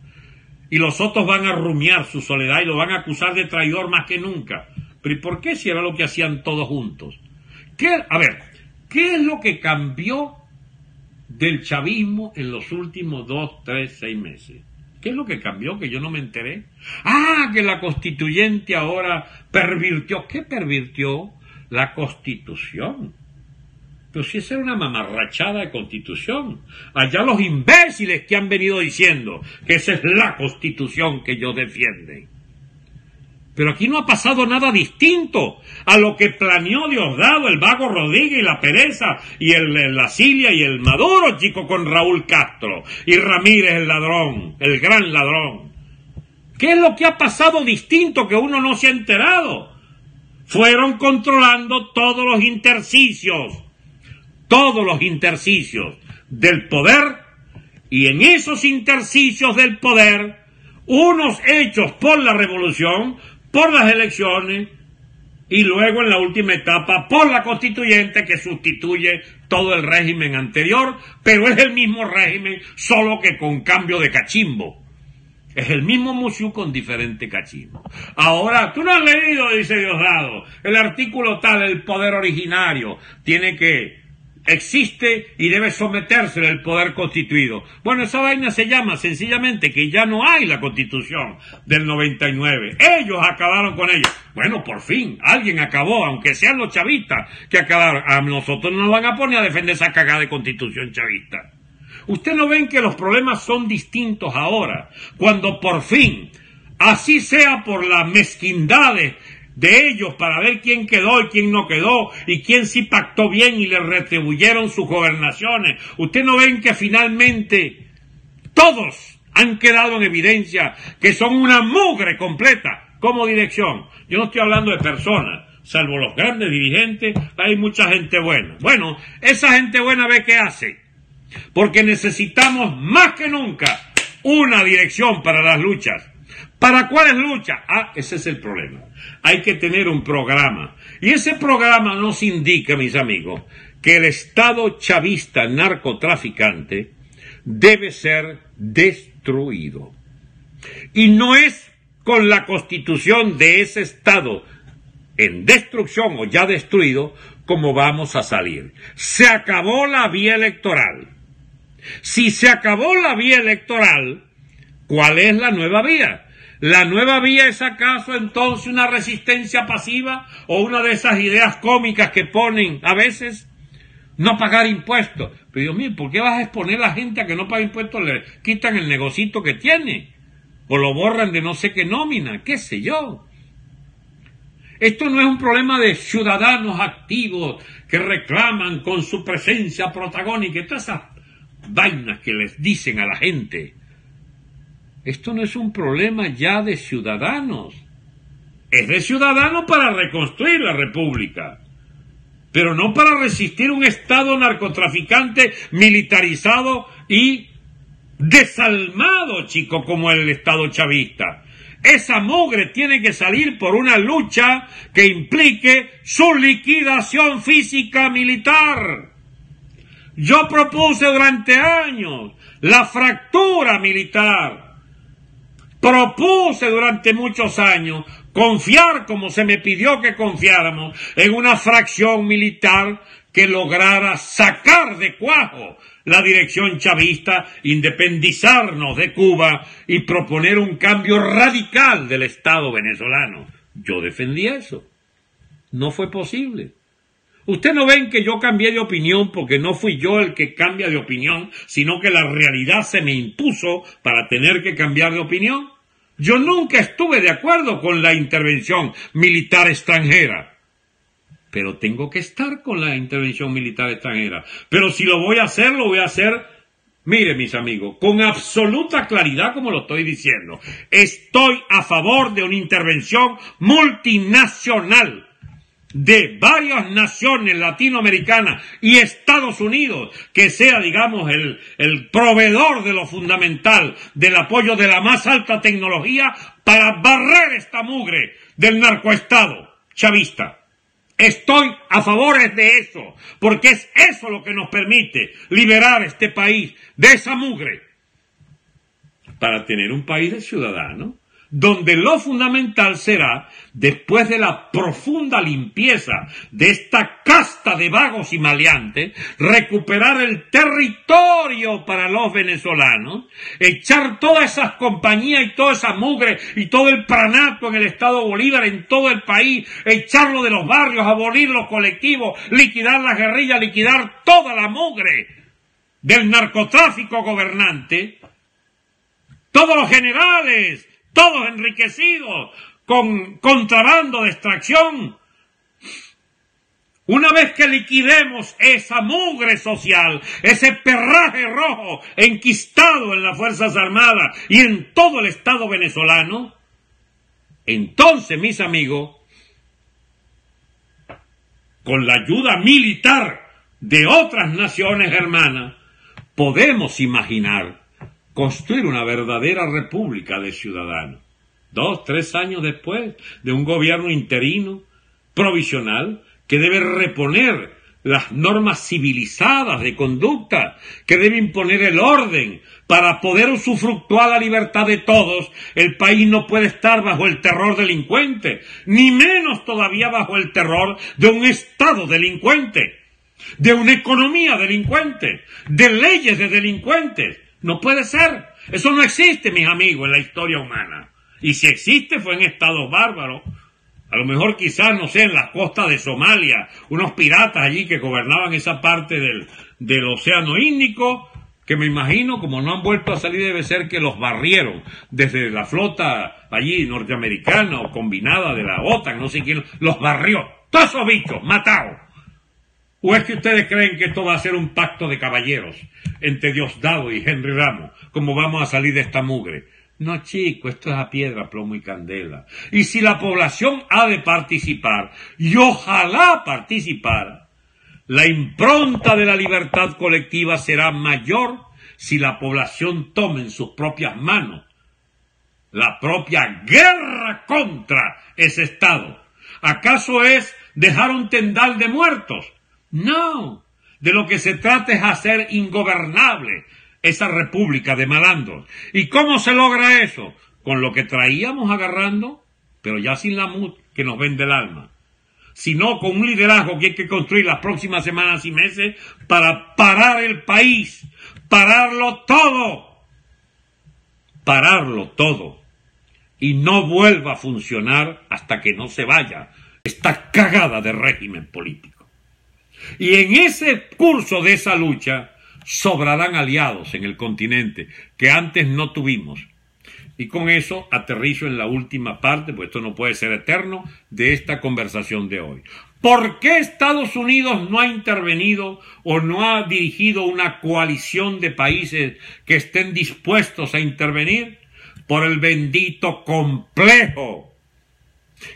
Y los otros van a rumiar su soledad y lo van a acusar de traidor más que nunca. Pero ¿y por qué si era lo que hacían todos juntos? A ver, ¿qué es lo que cambió del chavismo en los últimos 2, 3, 6 meses? ¿Qué es lo que cambió que yo no me enteré? Que la constituyente ahora pervirtió. ¿Qué pervirtió? La Constitución. Pero si esa era una mamarrachada de Constitución. Allá los imbéciles que han venido diciendo que esa es la Constitución que ellos defienden. Pero aquí no ha pasado nada distinto a lo que planeó Diosdado, el Vago Rodríguez y la Pereza y la Cilia y el Maduro, chico, con Raúl Castro y Ramírez el ladrón, el gran ladrón. ¿Qué es lo que ha pasado distinto que uno no se ha enterado? Fueron controlando todos los intersticios del poder, y en esos intersticios del poder, unos hechos por la revolución, por las elecciones, y luego en la última etapa por la constituyente que sustituye todo el régimen anterior, pero es el mismo régimen, solo que con cambio de cachimbo. Es el mismo Mushu con diferente cachimbo. Ahora, tú no has leído, dice Diosdado, el artículo tal, el poder originario, existe y debe someterse al poder constituido. Bueno, esa vaina se llama sencillamente que ya no hay la Constitución del 99. Ellos acabaron con ella. Bueno, por fin, alguien acabó, aunque sean los chavistas que acabaron. A nosotros nos van a poner a defender esa cagada de Constitución chavista. ¿Ustedes no ven que los problemas son distintos ahora? Cuando por fin, así sea por las mezquindades de ellos para ver quién quedó y quién no quedó y quién sí pactó bien y le retribuyeron sus gobernaciones. ¿Ustedes no ven que finalmente todos han quedado en evidencia que son una mugre completa como dirección? Yo no estoy hablando de personas, salvo los grandes dirigentes, hay mucha gente buena. Bueno, esa gente buena ve qué hace, porque necesitamos más que nunca una dirección para las luchas. ¿Para cuáles luchas? Ese es el problema. Hay que tener un programa. Y ese programa nos indica, mis amigos, que el Estado chavista narcotraficante debe ser destruido. Y no es con la constitución de ese Estado en destrucción o ya destruido como vamos a salir. Se acabó la vía electoral. Si se acabó la vía electoral, ¿cuál es la nueva vía? ¿La nueva vía es acaso entonces una resistencia pasiva o una de esas ideas cómicas que ponen a veces? No pagar impuestos. Pero Dios mío, ¿por qué vas a exponer a la gente a que no pague impuestos? Le quitan el negocito que tiene o lo borran de no sé qué nómina, qué sé yo. Esto no es un problema de ciudadanos activos que reclaman con su presencia protagónica y todas esas vainas que les dicen a la gente. Esto no es un problema ya de ciudadanos. Es de ciudadanos para reconstruir la república, pero no para resistir un Estado narcotraficante militarizado y desalmado, chico, como el Estado chavista. Esa mugre tiene que salir por una lucha que implique su liquidación física militar. Yo propuse durante años la fractura militar. Propuse durante muchos años confiar, como se me pidió que confiáramos, en una fracción militar que lograra sacar de cuajo la dirección chavista, independizarnos de Cuba y proponer un cambio radical del Estado venezolano. Yo defendí eso. No fue posible. Ustedes no ven que yo cambié de opinión porque no fui yo el que cambia de opinión, sino que la realidad se me impuso para tener que cambiar de opinión. Yo nunca estuve de acuerdo con la intervención militar extranjera, pero tengo que estar con la intervención militar extranjera. Pero si lo voy a hacer, mire, mis amigos, con absoluta claridad como lo estoy diciendo. Estoy a favor de una intervención multinacional de varias naciones latinoamericanas y Estados Unidos, que sea, digamos, el proveedor de lo fundamental, del apoyo de la más alta tecnología para barrer esta mugre del narcoestado chavista. Estoy a favor de eso, porque es eso lo que nos permite liberar este país de esa mugre, para tener un país de ciudadanos, donde lo fundamental será, después de la profunda limpieza de esta casta de vagos y maleantes, recuperar el territorio para los venezolanos, echar todas esas compañías y toda esa mugre y todo el pranato en el Estado Bolívar, en todo el país, echarlo de los barrios, abolir los colectivos, liquidar las guerrillas, liquidar toda la mugre del narcotráfico gobernante, todos los generales, todos enriquecidos con contrabando de extracción. Una vez que liquidemos esa mugre social, ese perraje rojo enquistado en las Fuerzas Armadas y en todo el Estado venezolano, entonces, mis amigos, con la ayuda militar de otras naciones hermanas, podemos imaginar construir una verdadera república de ciudadanos. 2, 3 años después de un gobierno interino, provisional, que debe reponer las normas civilizadas de conducta, que debe imponer el orden para poder usufructuar la libertad de todos. El país no puede estar bajo el terror delincuente, ni menos todavía bajo el terror de un Estado delincuente, de una economía delincuente, de leyes de delincuentes. No puede ser. Eso no existe, mis amigos, en la historia humana. Y si existe, fue en estados bárbaros. A lo mejor quizás, no sé, en las costas de Somalia, unos piratas allí que gobernaban esa parte del Océano Índico, que me imagino, como no han vuelto a salir, debe ser que los barrieron desde la flota allí norteamericana o combinada de la OTAN, no sé quién, los barrió. Todos esos bichos, matados. ¿O es que ustedes creen que esto va a ser un pacto de caballeros entre Diosdado y Henry Ramos? ¿Cómo vamos a salir de esta mugre? No, chico, esto es a piedra, plomo y candela. Y si la población ha de participar, y ojalá participara, la impronta de la libertad colectiva será mayor si la población toma en sus propias manos la propia guerra contra ese Estado. ¿Acaso es dejar un tendal de muertos? No, de lo que se trata es hacer ingobernable esa república de malandros. ¿Y cómo se logra eso? Con lo que traíamos agarrando, pero ya sin la mut que nos vende el alma, sino con un liderazgo que hay que construir las próximas semanas y meses para parar el país, pararlo todo, y no vuelva a funcionar hasta que no se vaya esta cagada de régimen político. Y en ese curso de esa lucha sobrarán aliados en el continente que antes no tuvimos. Y con eso aterrizo en la última parte, pues esto no puede ser eterno, de esta conversación de hoy. ¿Por qué Estados Unidos no ha intervenido o no ha dirigido una coalición de países que estén dispuestos a intervenir? Por el bendito complejo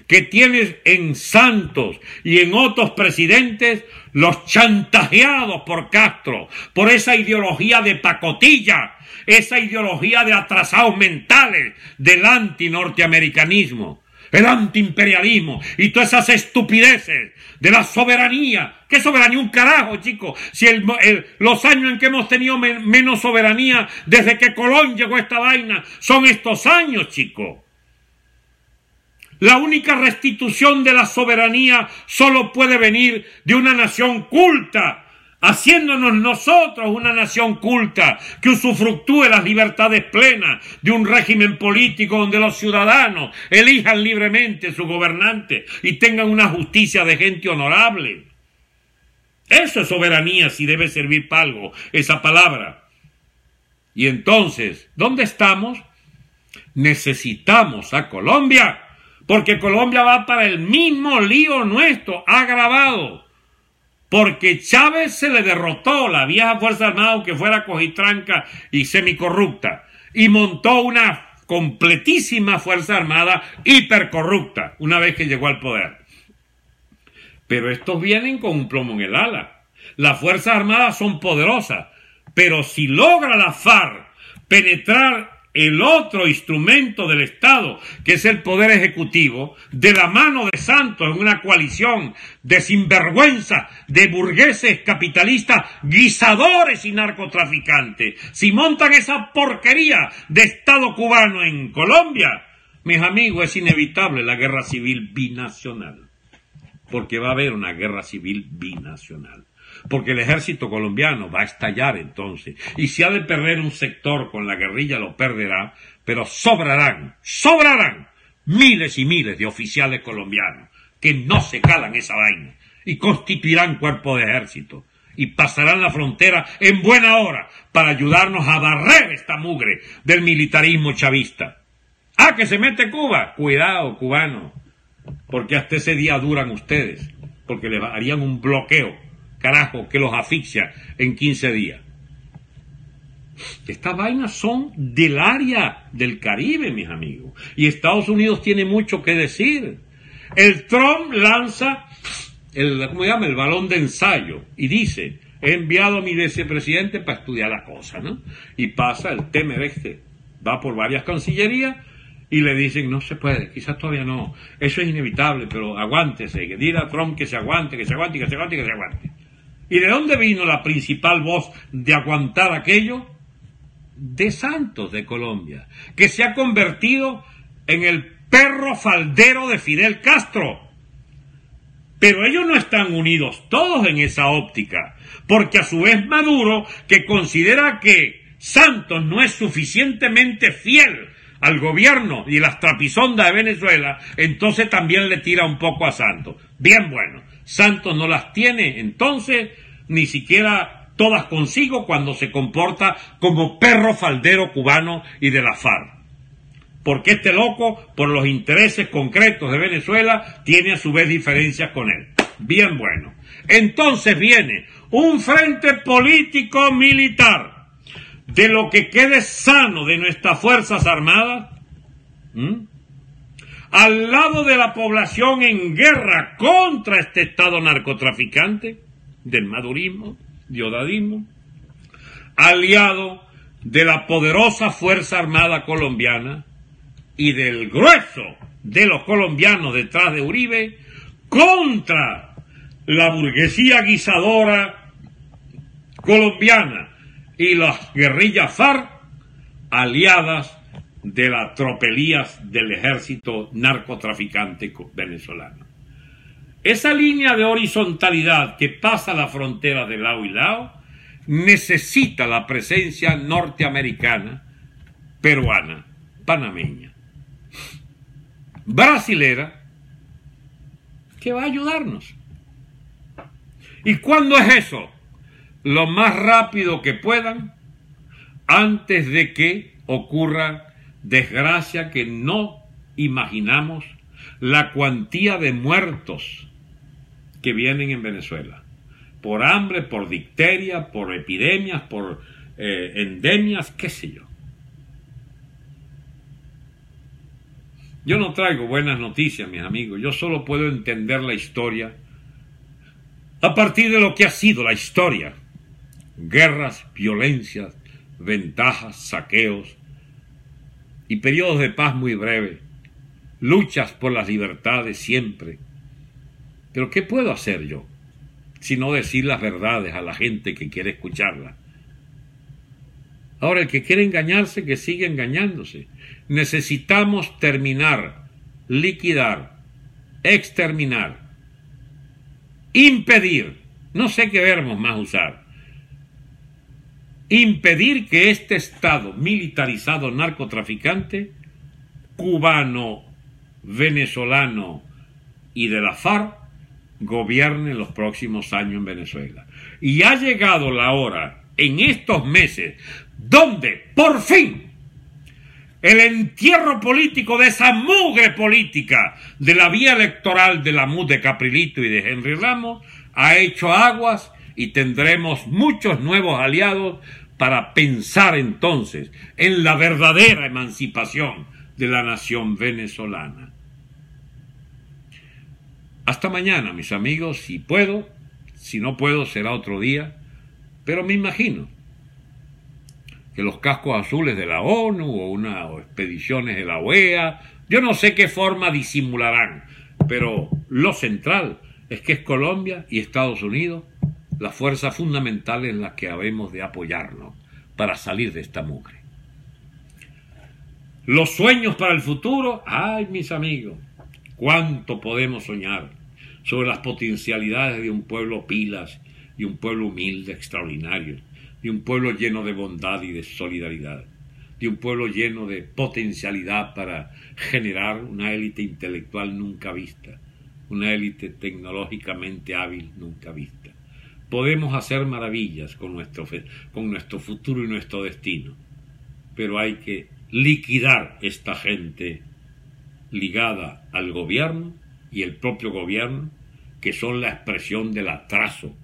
que tienes en Santos y en otros presidentes, los chantajeados por Castro, por esa ideología de pacotilla, esa ideología de atrasados mentales del anti-norteamericanismo, el anti-imperialismo y todas esas estupideces de la soberanía. ¿Qué soberanía? Un carajo, chicos. Si los años en que hemos tenido menos soberanía desde que Colón llegó a esta vaina son estos años, chicos. La única restitución de la soberanía solo puede venir de una nación culta, haciéndonos nosotros una nación culta que usufructúe las libertades plenas de un régimen político donde los ciudadanos elijan libremente su gobernante y tengan una justicia de gente honorable. Eso es soberanía, si debe servir para algo esa palabra. Y entonces, ¿dónde estamos? Necesitamos a Colombia, porque Colombia va para el mismo lío nuestro, agravado. Porque Chávez se le derrotó, la vieja Fuerza Armada, aunque fuera cojitranca y semicorrupta, y montó una completísima Fuerza Armada hipercorrupta una vez que llegó al poder. Pero estos vienen con un plomo en el ala. Las Fuerzas Armadas son poderosas, pero si logra la FARC penetrar el otro instrumento del Estado, que es el Poder Ejecutivo, de la mano de Santos en una coalición de sinvergüenza, de burgueses capitalistas, guisadores y narcotraficantes, si montan esa porquería de Estado cubano en Colombia, mis amigos, es inevitable la guerra civil binacional. Porque va a haber una guerra civil binacional. Porque el ejército colombiano va a estallar entonces. Y si ha de perder un sector con la guerrilla, lo perderá. Pero sobrarán miles y miles de oficiales colombianos que no se calan esa vaina. Y constituirán cuerpo de ejército. Y pasarán la frontera en buena hora para ayudarnos a barrer esta mugre del militarismo chavista. Ah, que se mete Cuba. Cuidado, cubano. Porque hasta ese día duran ustedes. Porque le harían un bloqueo. Carajo, que los asfixia en 15 días. Estas vainas son del área del Caribe, mis amigos. Y Estados Unidos tiene mucho que decir. El Trump lanza el balón de ensayo y dice, he enviado a mi vicepresidente para estudiar la cosa, ¿no? Y pasa el Temer va por varias cancillerías y le dicen, no se puede, quizás todavía no, eso es inevitable, pero aguántese, que diga a Trump que se aguante, que se aguante, que se aguante, que se aguante. ¿Y de dónde vino la principal voz de aguantar aquello? De Santos, de Colombia, que se ha convertido en el perro faldero de Fidel Castro. Pero ellos no están unidos todos en esa óptica, porque a su vez Maduro, que considera que Santos no es suficientemente fiel al gobierno y las trapisondas de Venezuela, entonces también le tira un poco a Santos. Bien bueno, Santos no las tiene entonces ni siquiera todas consigo cuando se comporta como perro faldero cubano y de la FARC. Porque este loco, por los intereses concretos de Venezuela, tiene a su vez diferencias con él. Bien bueno. Entonces viene un frente político militar de lo que quede sano de nuestras Fuerzas Armadas, al lado de la población en guerra contra este Estado narcotraficante, del madurismo, diodadismo, aliado de la poderosa Fuerza Armada colombiana y del grueso de los colombianos detrás de Uribe, contra la burguesía guisadora colombiana y las guerrillas FARC, aliadas de las tropelías del ejército narcotraficante venezolano. Esa línea de horizontalidad que pasa la frontera de lado y lado necesita la presencia norteamericana, peruana, panameña, brasilera, que va a ayudarnos. ¿Y cuándo es eso? Lo más rápido que puedan, antes de que ocurra desgracia que no imaginamos, la cuantía de muertos que vienen en Venezuela, por hambre, por difteria, por epidemias, por endemias, qué sé yo. Yo no traigo buenas noticias, mis amigos, yo solo puedo entender la historia a partir de lo que ha sido la historia. Guerras, violencias, ventajas, saqueos y periodos de paz muy breves, luchas por las libertades siempre. Pero ¿qué puedo hacer yo? Sino decir las verdades a la gente que quiere escucharlas. Ahora, el que quiere engañarse, que siga engañándose. Necesitamos terminar, liquidar, exterminar, impedir, no sé qué verbos más usar, impedir que este Estado militarizado narcotraficante, cubano, venezolano y de la FARC, gobierne en los próximos años en Venezuela. Y ha llegado la hora, en estos meses, donde, por fin, el entierro político de esa mugre política de la vía electoral de la MUD de Caprilito y de Henry Ramos ha hecho aguas y tendremos muchos nuevos aliados para pensar entonces en la verdadera emancipación de la nación venezolana. Hasta mañana, mis amigos, si puedo. Si no puedo, será otro día. Pero me imagino que los cascos azules de la ONU o expediciones de la OEA, yo no sé qué forma disimularán, pero lo central es que es Colombia y Estados Unidos la fuerza fundamental en la que habemos de apoyarnos para salir de esta mugre. Los sueños para el futuro, ay mis amigos, cuánto podemos soñar sobre las potencialidades de un pueblo pilas y un pueblo humilde, extraordinario, de un pueblo lleno de bondad y de solidaridad, de un pueblo lleno de potencialidad para generar una élite intelectual nunca vista, una élite tecnológicamente hábil nunca vista. Podemos hacer maravillas con nuestro futuro y nuestro destino, pero hay que liquidar esta gente ligada al gobierno y el propio gobierno, que son la expresión del atraso,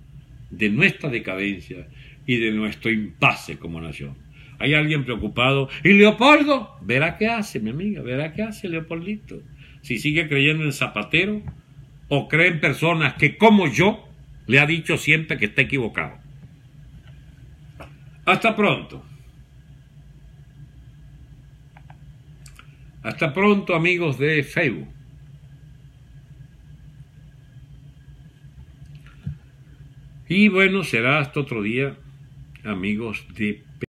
de nuestra decadencia y de nuestro impasse como nación. Hay alguien preocupado. ¿Y Leopoldo? Verá qué hace, mi amiga, verá qué hace Leopoldito. Si sigue creyendo en Zapatero o cree en personas que, como yo, le ha dicho siempre que está equivocado. Hasta pronto. Hasta pronto, amigos de Facebook. Y bueno, será hasta otro día, amigos de